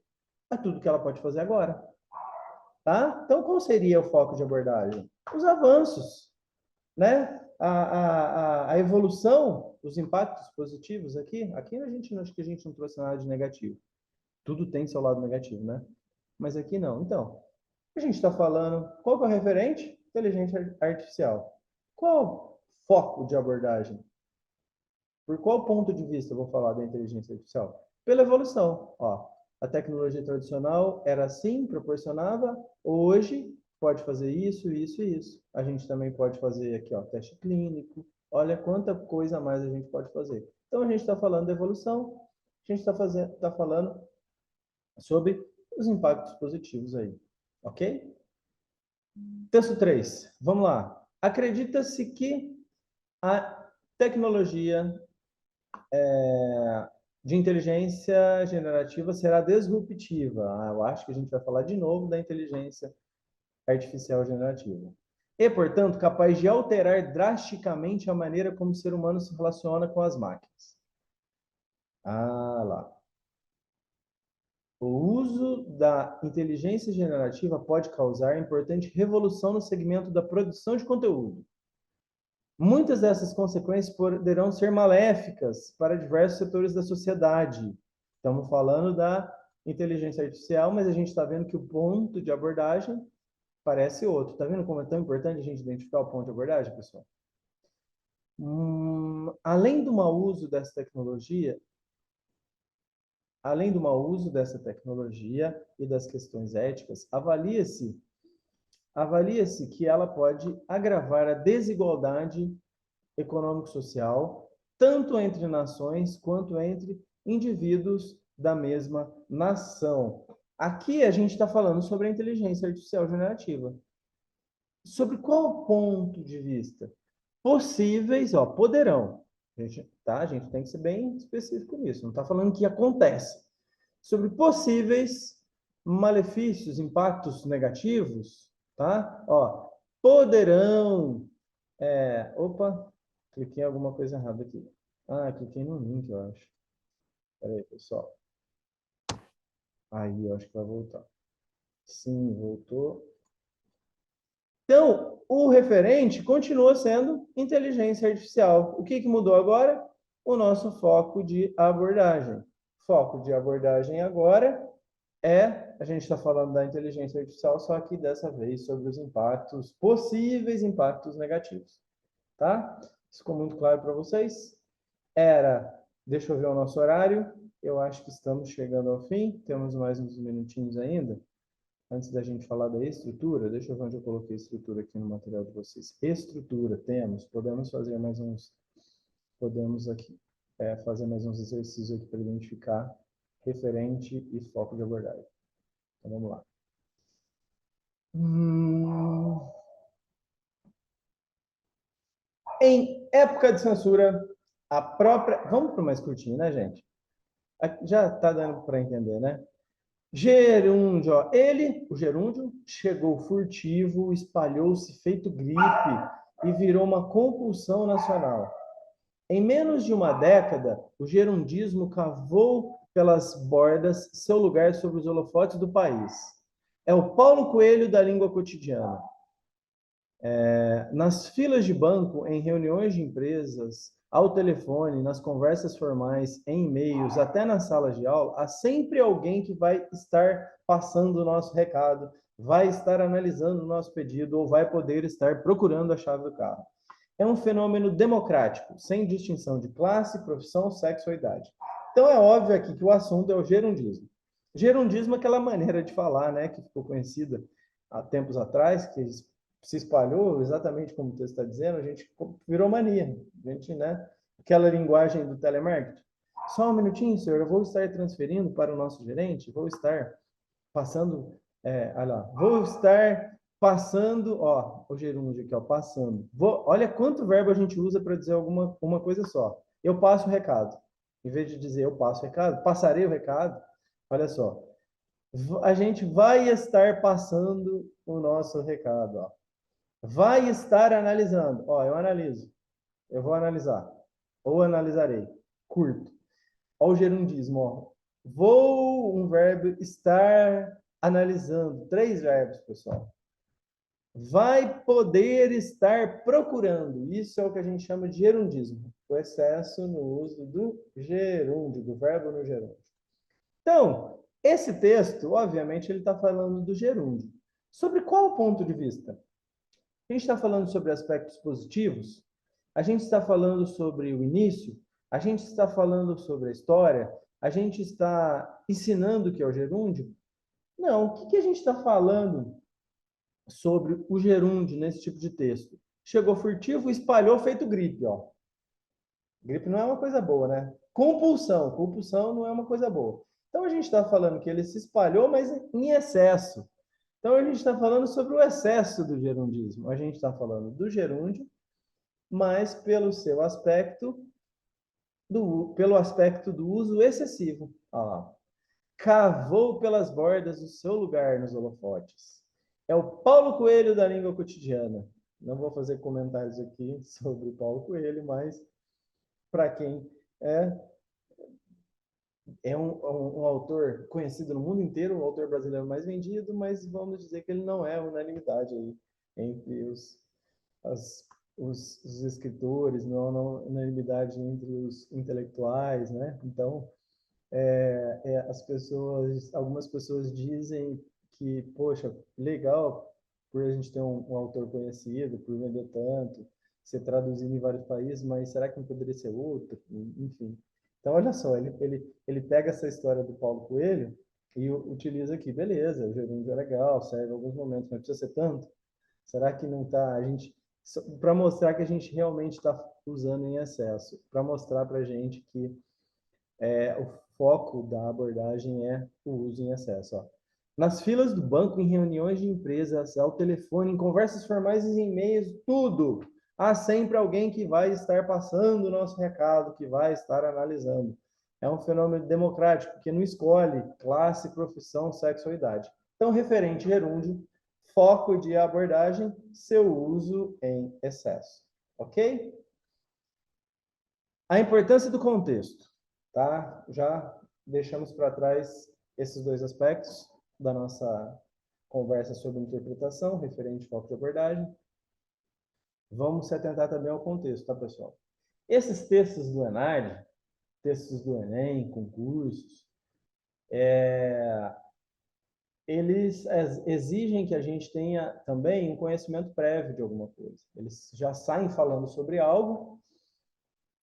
É tudo que ela pode fazer agora. Tá? Então, qual seria o foco de abordagem? Os avanços, né? A evolução, os impactos positivos aqui a gente acho que a gente não trouxe nada de negativo. Tudo tem seu lado negativo, né? Mas aqui não. Então, a gente está falando, qual que é o referente? Inteligência artificial. Qual foco de abordagem? Por qual ponto de vista eu vou falar da inteligência artificial? Pela evolução. Ó, a tecnologia tradicional era assim, proporcionava. Hoje pode fazer isso, isso e isso. A gente também pode fazer aqui, ó, teste clínico. Olha quanta coisa a mais a gente pode fazer. Então a gente está falando da evolução. A gente está falando sobre os impactos positivos aí. Ok? Texto 3. Vamos lá. Acredita-se que a tecnologia de inteligência generativa será disruptiva. Eu acho que a gente vai falar de novo da inteligência artificial generativa. E, portanto, capaz de alterar drasticamente a maneira como o ser humano se relaciona com as máquinas. Ah, lá. O uso da inteligência generativa pode causar importante revolução no segmento da produção de conteúdo. Muitas dessas consequências poderão ser maléficas para diversos setores da sociedade. Estamos falando da inteligência artificial, mas a gente está vendo que o ponto de abordagem parece outro. Está vendo como é tão importante a gente identificar o ponto de abordagem, pessoal? Além do mau uso dessa tecnologia, e das questões éticas, avalia-se que ela pode agravar a desigualdade econômico-social, tanto entre nações quanto entre indivíduos da mesma nação. Aqui a gente está falando sobre a inteligência artificial generativa. Sobre qual ponto de vista? Possíveis, ó, poderão. A gente tem que ser bem específico nisso. Não está falando que acontece. Sobre possíveis malefícios, impactos negativos, tá? Ó, poderão. Opa, cliquei em alguma coisa errada aqui. Ah, cliquei no link, eu acho. Espera aí, pessoal. Aí, eu acho que vai voltar. Sim, voltou. Então, o referente continua sendo inteligência artificial. O que mudou agora? O nosso foco de abordagem. Foco de abordagem agora a gente está falando da inteligência artificial, só que dessa vez sobre os impactos, possíveis impactos negativos. Tá? Isso ficou muito claro para vocês? Deixa eu ver o nosso horário. Eu acho que estamos chegando ao fim. Temos mais uns minutinhos ainda. Antes da gente falar da estrutura, deixa eu ver onde eu coloquei a estrutura aqui no material de vocês. Estrutura, podemos fazer mais uns, podemos aqui fazer mais uns exercícios aqui para identificar referente e foco de abordagem. Então, vamos lá. Em época de censura, a própria... Vamos para o mais curtinho, né, gente? Já está dando para entender, né? Gerúndio, ó. O gerúndio, chegou furtivo, espalhou-se feito gripe e virou uma compulsão nacional. Em menos de uma década, o gerundismo cavou pelas bordas seu lugar sobre os holofotes do país. É o Paulo Coelho da língua cotidiana. Nas filas de banco, em reuniões de empresas, ao telefone, nas conversas formais, em e-mails, até nas salas de aula, há sempre alguém que vai estar passando o nosso recado, vai estar analisando o nosso pedido ou vai poder estar procurando a chave do carro. É um fenômeno democrático, sem distinção de classe, profissão, sexo ou idade. Então é óbvio aqui que o assunto é o gerundismo. Gerundismo é aquela maneira de falar, né, que ficou conhecida há tempos atrás, que se espalhou exatamente como o texto está dizendo, a gente virou mania. A gente, né, aquela linguagem do telemarketing. Só um minutinho, senhor, eu vou estar transferindo para o nosso gerente, vou estar passando, olha lá, vou estar passando, ó, o gerúndio aqui, ó, passando. Olha quanto verbo a gente usa para dizer uma coisa só. Eu passo o recado. Em vez de dizer eu passo o recado, passarei o recado. Olha só. A gente vai estar passando o nosso recado, ó. Vai estar analisando. Ó, eu analiso. Eu vou analisar. Ou analisarei. Curto. Ó, o gerundismo, ó. Vou, um verbo, estar analisando. 3 verbos, pessoal. Vai poder estar procurando. Isso é o que a gente chama de gerundismo. O excesso no uso do gerúndio, do verbo no gerúndio. Então, esse texto, obviamente, ele está falando do gerúndio. Sobre qual ponto de vista? A gente está falando sobre aspectos positivos? A gente está falando sobre o início? A gente está falando sobre a história? A gente está ensinando o que é o gerúndio? Não, o que a gente está falando sobre o gerúndio nesse tipo de texto? Chegou furtivo, espalhou, feito gripe, ó. Gripe não é uma coisa boa, né? Compulsão não é uma coisa boa. Então a gente está falando que ele se espalhou, mas em excesso. Então a gente está falando sobre o excesso do gerundismo. A gente está falando do gerúndio, mas pelo aspecto do uso excessivo. Olha lá. Cavou pelas bordas o seu lugar nos holofotes. É o Paulo Coelho da língua cotidiana. Não vou fazer comentários aqui sobre Paulo Coelho, mas para quem é, é um autor conhecido no mundo inteiro, o autor brasileiro mais vendido, mas vamos dizer que ele não é unanimidade aí entre as, os escritores, não é unanimidade entre os intelectuais, né? Então, algumas pessoas dizem que, poxa, legal por a gente ter um autor conhecido, por vender tanto, ser traduzido em vários países, mas será que não poderia ser outro? Enfim. Então, olha só, ele pega essa história do Paulo Coelho e utiliza aqui, beleza, o gerúndio é legal, serve em alguns momentos, mas precisa ser tanto? Será que não está, a gente, para mostrar que a gente realmente está usando em excesso, para mostrar para a gente que o foco da abordagem é o uso em excesso. Ó. Nas filas do banco, em reuniões de empresas, ao telefone, em conversas formais e em e-mails, tudo. Há sempre alguém que vai estar passando o nosso recado, que vai estar analisando. É um fenômeno democrático que não escolhe classe, profissão, sexo ou idade. Então, referente gerúndio, foco de abordagem, seu uso em excesso. Ok? A importância do contexto, tá? Já deixamos para trás esses 2 aspectos da nossa conversa sobre interpretação, referente ao foco de abordagem. Vamos se atentar também ao contexto, tá, pessoal? Esses textos do ENAD, textos do Enem, concursos, eles exigem que a gente tenha também um conhecimento prévio de alguma coisa. Eles já saem falando sobre algo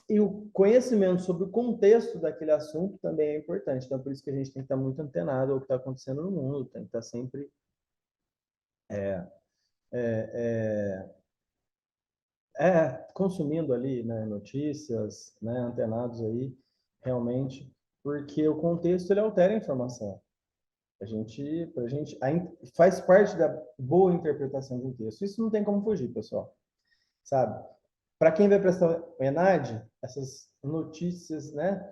e o conhecimento sobre o contexto daquele assunto também é importante. Então, por isso que a gente tem que estar muito antenado ao que está acontecendo no mundo, tem que estar sempre é, consumindo ali, né, notícias, né, antenados aí, realmente, porque o contexto ele altera a informação. Faz parte da boa interpretação de um texto. Isso não tem como fugir, pessoal. Sabe? Para quem vai prestar o ENAD, essas notícias, né,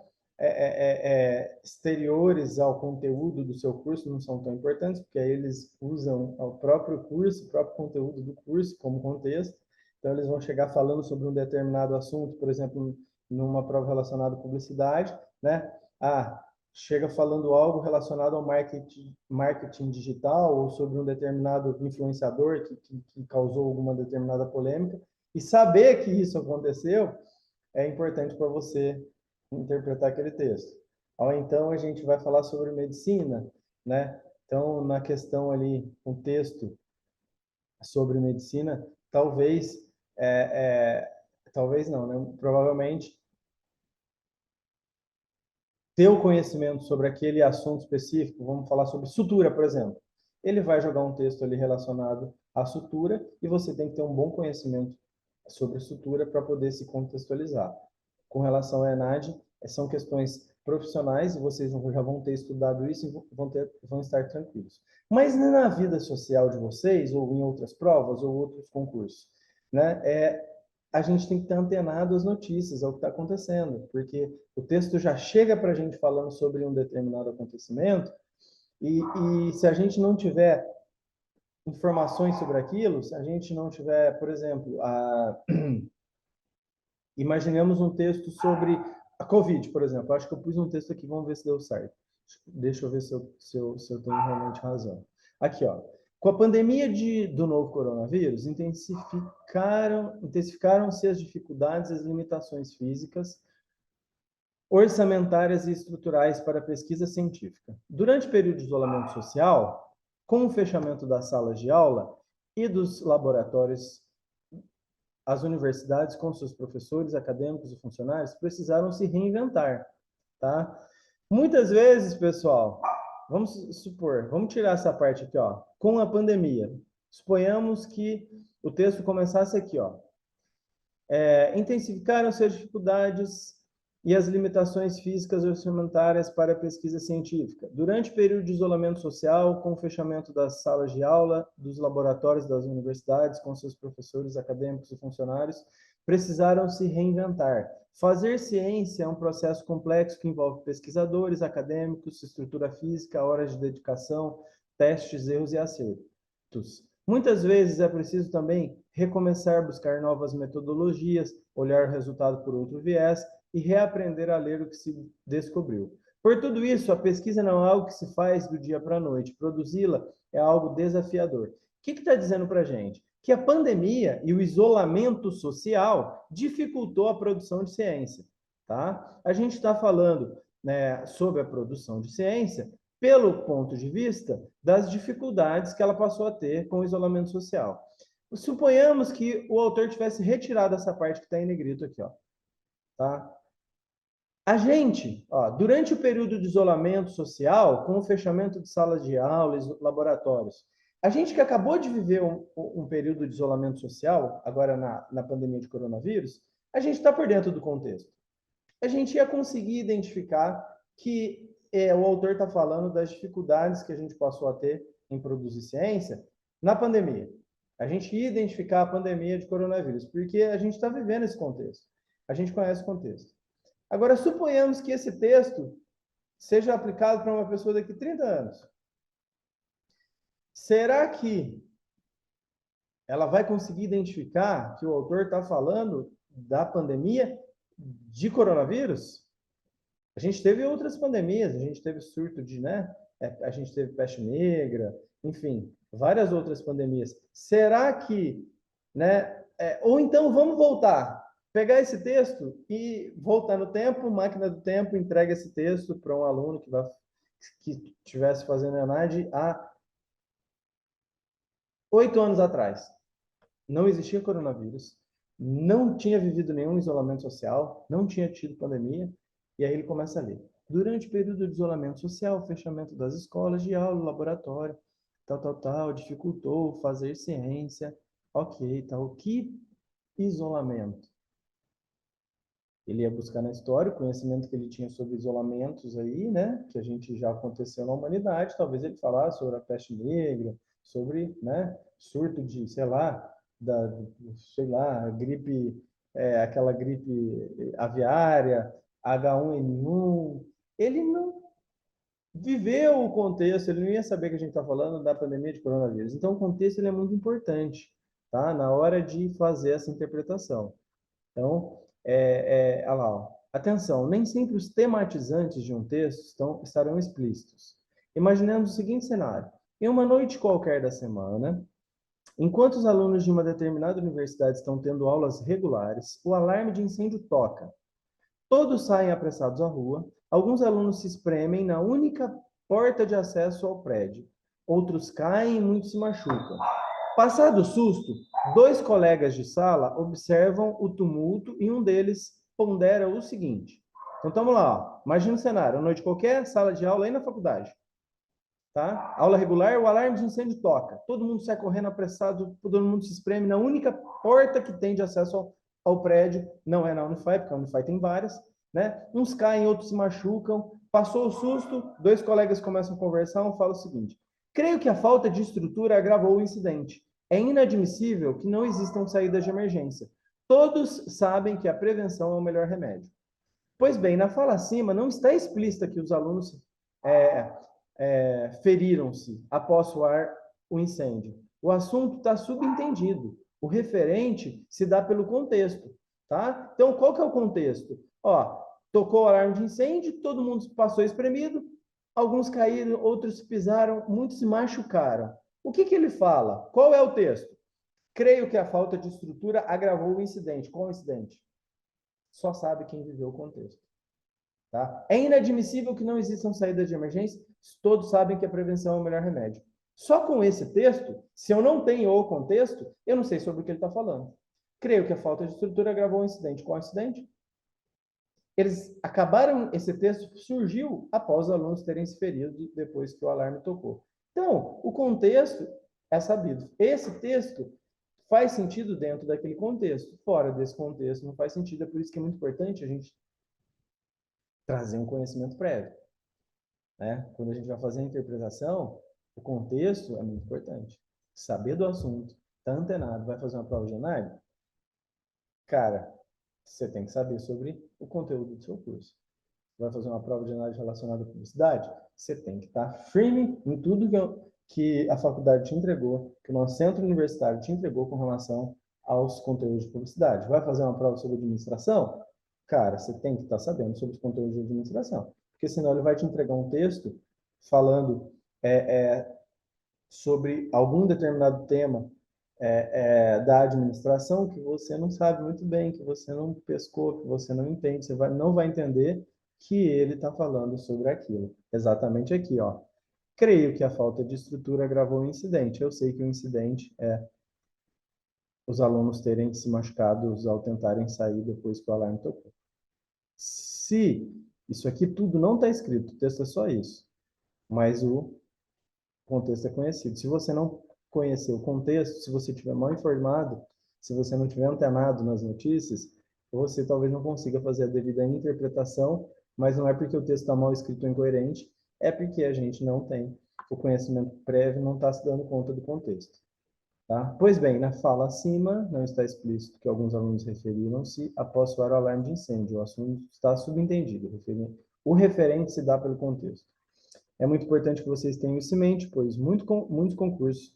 exteriores ao conteúdo do seu curso não são tão importantes, porque aí eles usam o próprio curso, o próprio conteúdo do curso como contexto. Então, eles vão chegar falando sobre um determinado assunto, por exemplo, numa prova relacionada à publicidade, né? Ah, chega falando algo relacionado ao marketing digital ou sobre um determinado influenciador que causou alguma determinada polêmica, e saber que isso aconteceu é importante para você interpretar aquele texto. Ou então a gente vai falar sobre medicina, né? Então, na questão ali, um texto sobre medicina, talvez, talvez não, né? Provavelmente ter o conhecimento sobre aquele assunto específico, vamos falar sobre sutura, por exemplo. Ele vai jogar um texto ali relacionado à sutura e você tem que ter um bom conhecimento sobre sutura para poder se contextualizar. Com relação à ENAD, são questões profissionais e vocês já vão ter estudado isso e vão estar tranquilos. Mas na vida social de vocês, ou em outras provas, ou outros concursos, né, a gente tem que estar antenado às notícias, ao que está acontecendo, porque o texto já chega para a gente falando sobre um determinado acontecimento, e se a gente não tiver informações sobre aquilo, se a gente não tiver, por exemplo, imaginemos um texto sobre a Covid, por exemplo. Acho que eu pus um texto aqui, vamos ver se deu certo. Deixa eu ver se eu tenho realmente razão. Aqui, ó. Com a pandemia do novo coronavírus, intensificaram-se as dificuldades e as limitações físicas, orçamentárias e estruturais para a pesquisa científica. Durante o período de isolamento social, com o fechamento das salas de aula e dos laboratórios, as universidades, com seus professores, acadêmicos e funcionários, precisaram se reinventar, tá? Muitas vezes, pessoal, vamos supor, vamos tirar essa parte aqui, ó, com a pandemia. Suponhamos que o texto começasse aqui, ó. Intensificaram-se as dificuldades e as limitações físicas e orçamentárias para a pesquisa científica. Durante o período de isolamento social, com o fechamento das salas de aula, dos laboratórios das universidades, com seus professores, acadêmicos e funcionários, precisaram se reinventar. Fazer ciência é um processo complexo que envolve pesquisadores, acadêmicos, estrutura física, horas de dedicação, testes, erros e acertos. Muitas vezes é preciso também recomeçar, buscar novas metodologias, olhar o resultado por outro viés e reaprender a ler o que se descobriu. Por tudo isso, a pesquisa não é algo que se faz do dia para a noite. Produzi-la é algo desafiador. O que está dizendo para a gente? Que a pandemia e o isolamento social dificultou a produção de ciência. Tá? A gente está falando, né, sobre a produção de ciência pelo ponto de vista das dificuldades que ela passou a ter com o isolamento social. Suponhamos que o autor tivesse retirado essa parte que está em negrito aqui, ó, tá? A gente, ó, durante o período de isolamento social, com o fechamento de salas de aula e laboratórios, a gente que acabou de viver um período de isolamento social, agora na pandemia de coronavírus, a gente está por dentro do contexto. A gente ia conseguir identificar que o autor está falando das dificuldades que a gente passou a ter em produzir ciência na pandemia. A gente ia identificar a pandemia de coronavírus, porque a gente está vivendo esse contexto. A gente conhece o contexto. Agora, suponhamos que esse texto seja aplicado para uma pessoa daqui a 30 anos. Será que ela vai conseguir identificar que o autor está falando da pandemia de coronavírus? A gente teve outras pandemias, a gente teve surto de, né? A gente teve peste negra, enfim, várias outras pandemias. Será que, né? Ou então vamos voltar, pegar esse texto e voltar no tempo, máquina do tempo, entrega esse texto para um aluno que estivesse fazendo a ENAD há 8 anos atrás. Não existia coronavírus, não tinha vivido nenhum isolamento social, não tinha tido pandemia, e aí ele começa a ler. Durante o período de isolamento social, o fechamento das escolas de aula, laboratório, tal, dificultou fazer ciência, ok, tal. Que isolamento? Ele ia buscar na história o conhecimento que ele tinha sobre isolamentos aí, né, que a gente já aconteceu na humanidade, talvez ele falasse sobre a peste negra, sobre, né, surto de, sei lá, gripe, aquela gripe aviária, H1N1. Ele não viveu o contexto, ele não ia saber que a gente está falando da pandemia de coronavírus. Então, o contexto ele é muito importante, tá? Na hora de fazer essa interpretação. Então, Olha lá, ó. Atenção, nem sempre os tematizantes de um texto estarão explícitos. Imaginemos o seguinte cenário. Em uma noite qualquer da semana, enquanto os alunos de uma determinada universidade estão tendo aulas regulares, o alarme de incêndio toca. Todos saem apressados à rua, alguns alunos se espremem na única porta de acesso ao prédio. Outros caem e muitos se machucam. Passado o susto, dois colegas de sala observam o tumulto e um deles pondera o seguinte. Então, estamos lá. Ó. Imagina o cenário. Noite qualquer, sala de aula aí na faculdade. Tá? Aula regular, o alarme de incêndio toca. Todo mundo sai correndo apressado, todo mundo se espreme na única porta que tem de acesso ao prédio. Não é na Unify, porque a Unify tem várias. Né? Uns caem, outros se machucam. Passou o susto, dois colegas começam a conversar, um fala o seguinte. Creio que a falta de estrutura agravou o incidente. É inadmissível que não existam saídas de emergência. Todos sabem que a prevenção é o melhor remédio. Pois bem, na fala acima não está explícita que os alunos feriram-se após soar o incêndio. O assunto está subentendido. O referente se dá pelo contexto, tá? Então, qual que é o contexto? Ó, tocou o alarme de incêndio, todo mundo passou espremido, alguns caíram, outros pisaram, muitos se machucaram. O que ele fala? Qual é o texto? Creio que a falta de estrutura agravou o incidente. Qual o incidente? Só sabe quem viveu o contexto. Tá? É inadmissível que não existam saídas de emergência. Todos sabem que a prevenção é o melhor remédio. Só com esse texto, se eu não tenho o contexto, eu não sei sobre o que ele está falando. Creio que a falta de estrutura agravou o incidente. Qual incidente? Eles acabaram, esse texto surgiu após os alunos terem se ferido depois que o alarme tocou. Então, o contexto é sabido. Esse texto faz sentido dentro daquele contexto. Fora desse contexto não faz sentido. É por isso que é muito importante a gente trazer um conhecimento prévio. Né? Quando a gente vai fazer a interpretação, o contexto é muito importante. Saber do assunto, tá antenado, vai fazer uma prova de análise? Cara, você tem que saber sobre o conteúdo do seu curso. Vai fazer uma prova de análise relacionada à publicidade? Você tem que estar firme em tudo que a faculdade te entregou, que o nosso centro universitário te entregou com relação aos conteúdos de publicidade. Vai fazer uma prova sobre administração? Cara, você tem que estar sabendo sobre os conteúdos de administração, porque senão ele vai te entregar um texto falando sobre algum determinado tema da administração que você não sabe muito bem, que você não pescou, que você não entende, não vai entender que ele está falando sobre aquilo. Exatamente aqui, ó. Creio que a falta de estrutura agravou o incidente. Eu sei que o incidente é os alunos terem se machucado ao tentarem sair depois que o alarme tocou. Se isso aqui tudo não está escrito, o texto é só isso, mas o contexto é conhecido. Se você não conhecer o contexto, se você estiver mal informado, se você não estiver antenado nas notícias, você talvez não consiga fazer a devida interpretação, mas não é porque o texto está mal escrito ou incoerente, é porque a gente não tem o conhecimento prévio, não está se dando conta do contexto. Tá? Pois bem, na fala acima, não está explícito que alguns alunos referiram-se após soar o alarme de incêndio. O assunto está subentendido. O referente se dá pelo contexto. É muito importante que vocês tenham isso em mente, pois muitos concursos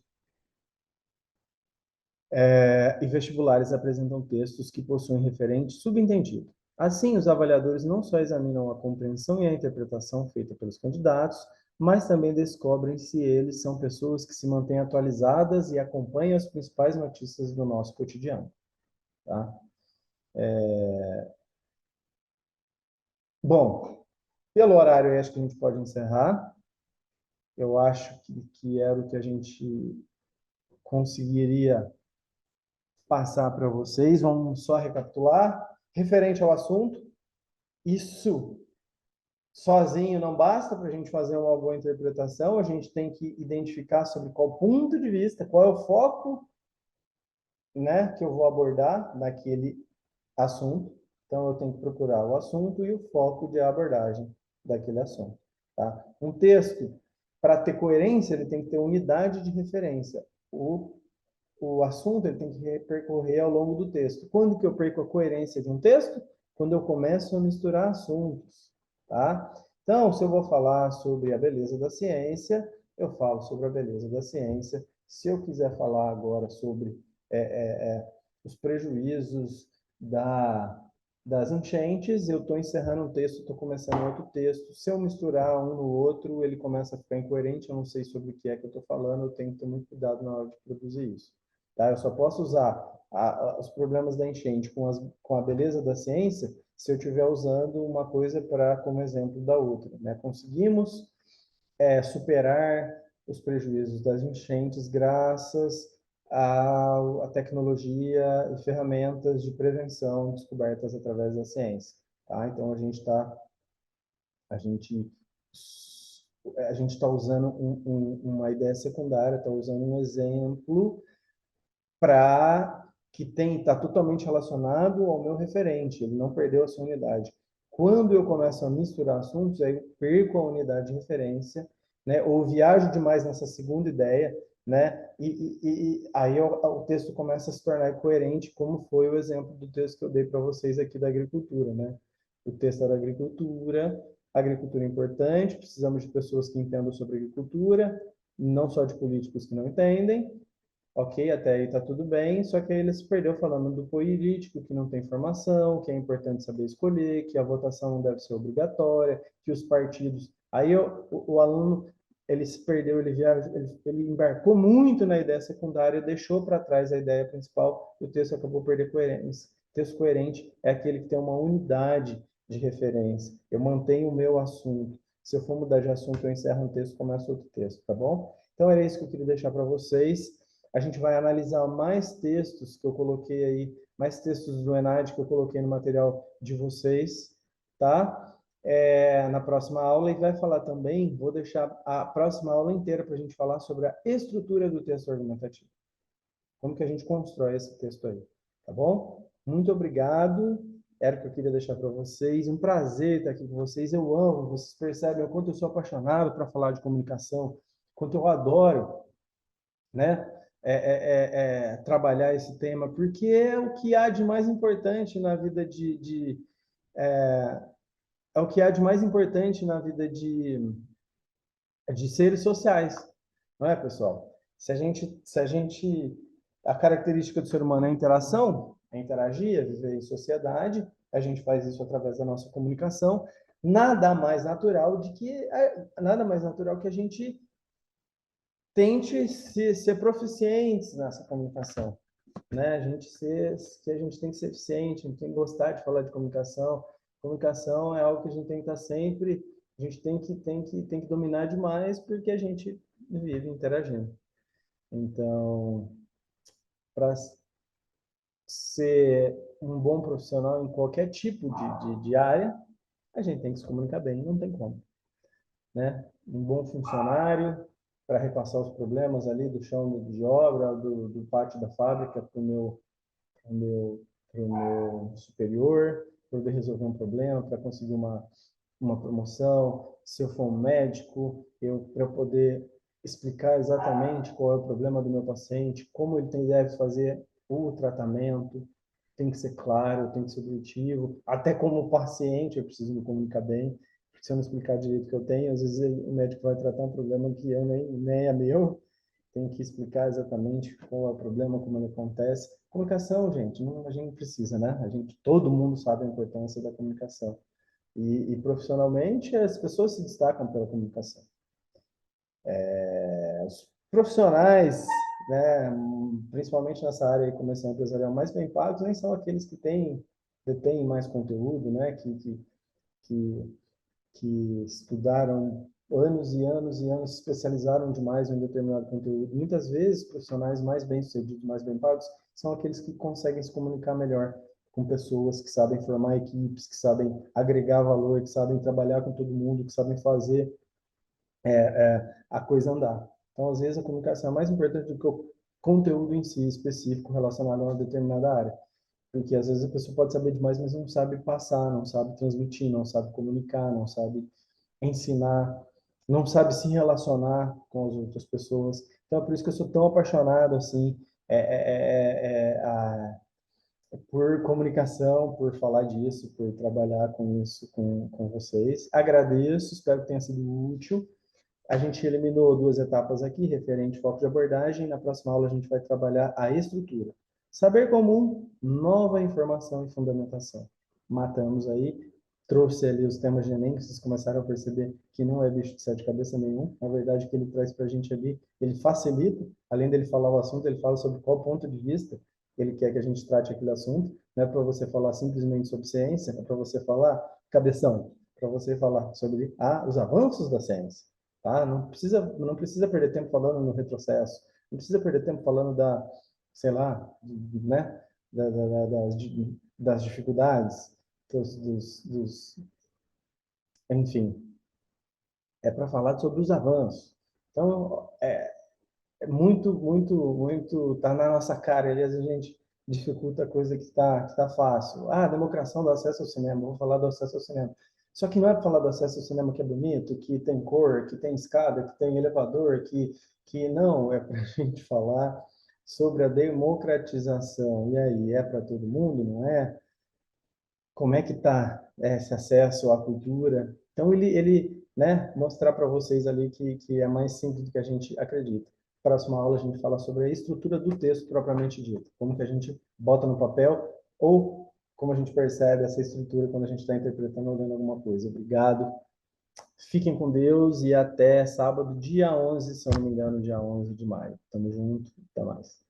e vestibulares apresentam textos que possuem referente subentendido. Assim, os avaliadores não só examinam a compreensão e a interpretação feita pelos candidatos, mas também descobrem se eles são pessoas que se mantêm atualizadas e acompanham as principais notícias do nosso cotidiano. Tá? Bom, pelo horário, eu acho que a gente pode encerrar. Eu acho que era o que a gente conseguiria passar para vocês. Vamos só recapitular. Referente ao assunto, isso sozinho não basta para a gente fazer uma boa interpretação, a gente tem que identificar sobre qual ponto de vista, qual é o foco, né, que eu vou abordar naquele assunto. Então, eu tenho que procurar o assunto e o foco de abordagem daquele assunto. Tá? Um texto, para ter coerência, ele tem que ter unidade de referência. O assunto ele tem que percorrer ao longo do texto. Quando que eu perco a coerência de um texto? Quando eu começo a misturar assuntos, tá? Então, se eu vou falar sobre a beleza da ciência, eu falo sobre a beleza da ciência. Se eu quiser falar agora sobre os prejuízos da das enchentes, eu estou encerrando um texto, estou começando outro texto. Se eu misturar um no outro, ele começa a ficar incoerente, eu não sei sobre o que é que eu estou falando, eu tenho que ter muito cuidado na hora de produzir isso. Tá? Eu só posso usar os problemas da enchente com a beleza da ciência se eu estiver usando uma coisa como exemplo da outra. Né? Conseguimos superar os prejuízos das enchentes graças à tecnologia e ferramentas de prevenção descobertas através da ciência. Tá? Então, a gente, a gente está usando uma ideia secundária, está usando um exemplo para que está totalmente relacionado ao meu referente, ele não perdeu a sua unidade. Quando eu começo a misturar assuntos, aí eu perco a unidade de referência, né? Ou viajo demais nessa segunda ideia, né? E aí o texto começa a se tornar incoerente, como foi o exemplo do texto que eu dei para vocês aqui da agricultura, né? O texto era agricultura é importante, precisamos de pessoas que entendam sobre agricultura, não só de políticos que não entendem, ok, até aí tá tudo bem, só que aí ele se perdeu falando do político, que não tem formação, que é importante saber escolher, que a votação não deve ser obrigatória, que os partidos... Aí o aluno, ele se perdeu, ele embarcou muito na ideia secundária, deixou para trás a ideia principal, e o texto acabou perdendo coerência. O texto coerente é aquele que tem uma unidade de referência. Eu mantenho o meu assunto. Se eu for mudar de assunto, eu encerro um texto, começo outro texto, tá bom? Então, era isso que eu queria deixar para vocês. A gente vai analisar mais textos que eu coloquei aí, mais textos do ENAD que eu coloquei no material de vocês, tá? Na próxima aula, e vai falar também, vou deixar a próxima aula inteira para a gente falar sobre a estrutura do texto argumentativo. Como que a gente constrói esse texto aí, tá bom? Muito obrigado, era o que eu queria deixar para vocês, um prazer estar aqui com vocês, eu amo, vocês percebem o quanto eu sou apaixonado para falar de comunicação, quanto eu adoro, né? Trabalhar esse tema, porque é o que há de mais importante na vida é o que há de mais importante na vida de seres sociais, não é, pessoal? A característica do ser humano é a interação, é interagir, é viver em sociedade, a gente faz isso através da nossa comunicação, nada mais natural que a gente tente ser proficientes nessa comunicação, né? Que a gente tem que ser eficiente, a gente tem que gostar de falar de comunicação. Comunicação é algo que a gente tem que estar sempre, a gente tem que dominar demais porque a gente vive interagindo. Então, para ser um bom profissional em qualquer tipo de área, a gente tem que se comunicar bem, não tem como, né? Um bom funcionário para repassar os problemas ali do chão de obra, do pátio da fábrica para o meu superior, para poder resolver um problema, para conseguir uma promoção. Se eu for um médico, para eu poder explicar exatamente qual é o problema do meu paciente, como deve fazer o tratamento, tem que ser claro, tem que ser objetivo. Até como paciente, eu preciso me comunicar bem. Se eu não explicar direito o que eu tenho, às vezes o médico vai tratar um problema que eu nem é meu. Tem que explicar exatamente qual é o problema, como ele acontece. Comunicação, gente, a gente precisa, né? Todo mundo sabe a importância da comunicação. E profissionalmente, as pessoas se destacam pela comunicação. Os profissionais, né, principalmente nessa área de comercial empresarial, mais bem pagos, nem são aqueles que detêm mais conteúdo, né, que, que estudaram anos e anos e anos, se especializaram demais em um determinado conteúdo. Muitas vezes, profissionais mais bem-sucedidos, mais bem pagos, são aqueles que conseguem se comunicar melhor com pessoas, que sabem formar equipes, que sabem agregar valor, que sabem trabalhar com todo mundo, que sabem fazer a coisa andar. Então, às vezes, a comunicação é mais importante do que o conteúdo em si específico relacionado a uma determinada área. Porque, às vezes, a pessoa pode saber demais, mas não sabe passar, não sabe transmitir, não sabe comunicar, não sabe ensinar, não sabe se relacionar com as outras pessoas. Então, é por isso que eu sou tão apaixonado, assim, por comunicação, por falar disso, por trabalhar com isso com vocês. Agradeço, espero que tenha sido útil. A gente eliminou duas etapas aqui, referente ao foco de abordagem. Na próxima aula, a gente vai trabalhar a estrutura. Saber comum, nova informação e fundamentação. matamos aí. Trouxe ali os temas de Enem, que vocês começaram a perceber que não é bicho de sete cabeças nenhum. Na verdade, o que ele traz para a gente ali, ele facilita, além dele falar o assunto, ele fala sobre qual ponto de vista ele quer que a gente trate aquele assunto. Não é para você falar simplesmente sobre ciência, é para você falar, cabeção, para você falar sobre os avanços da ciência. Tá? Não precisa perder tempo falando no retrocesso, não precisa perder tempo falando sei lá, né, das dificuldades, enfim, é para falar sobre os avanços. Então, é muito, muito, muito, tá na nossa cara, aliás, a gente dificulta a coisa que tá fácil. Democração do acesso ao cinema, vou falar do acesso ao cinema. Só que não é para falar do acesso ao cinema que é bonito, que tem cor, que tem escada, que tem elevador, que não, é para a gente falar sobre a democratização. E aí, é para todo mundo, não é? Como é que está esse acesso à cultura? Então, ele né, mostrar para vocês ali que é mais simples do que a gente acredita. Próxima aula a gente fala sobre a estrutura do texto propriamente dito, como que a gente bota no papel ou como a gente percebe essa estrutura quando a gente está interpretando ou lendo alguma coisa. Obrigado. Fiquem com Deus e até sábado, dia 11, se eu não me engano, dia 11 de maio. Tamo junto. Até mais.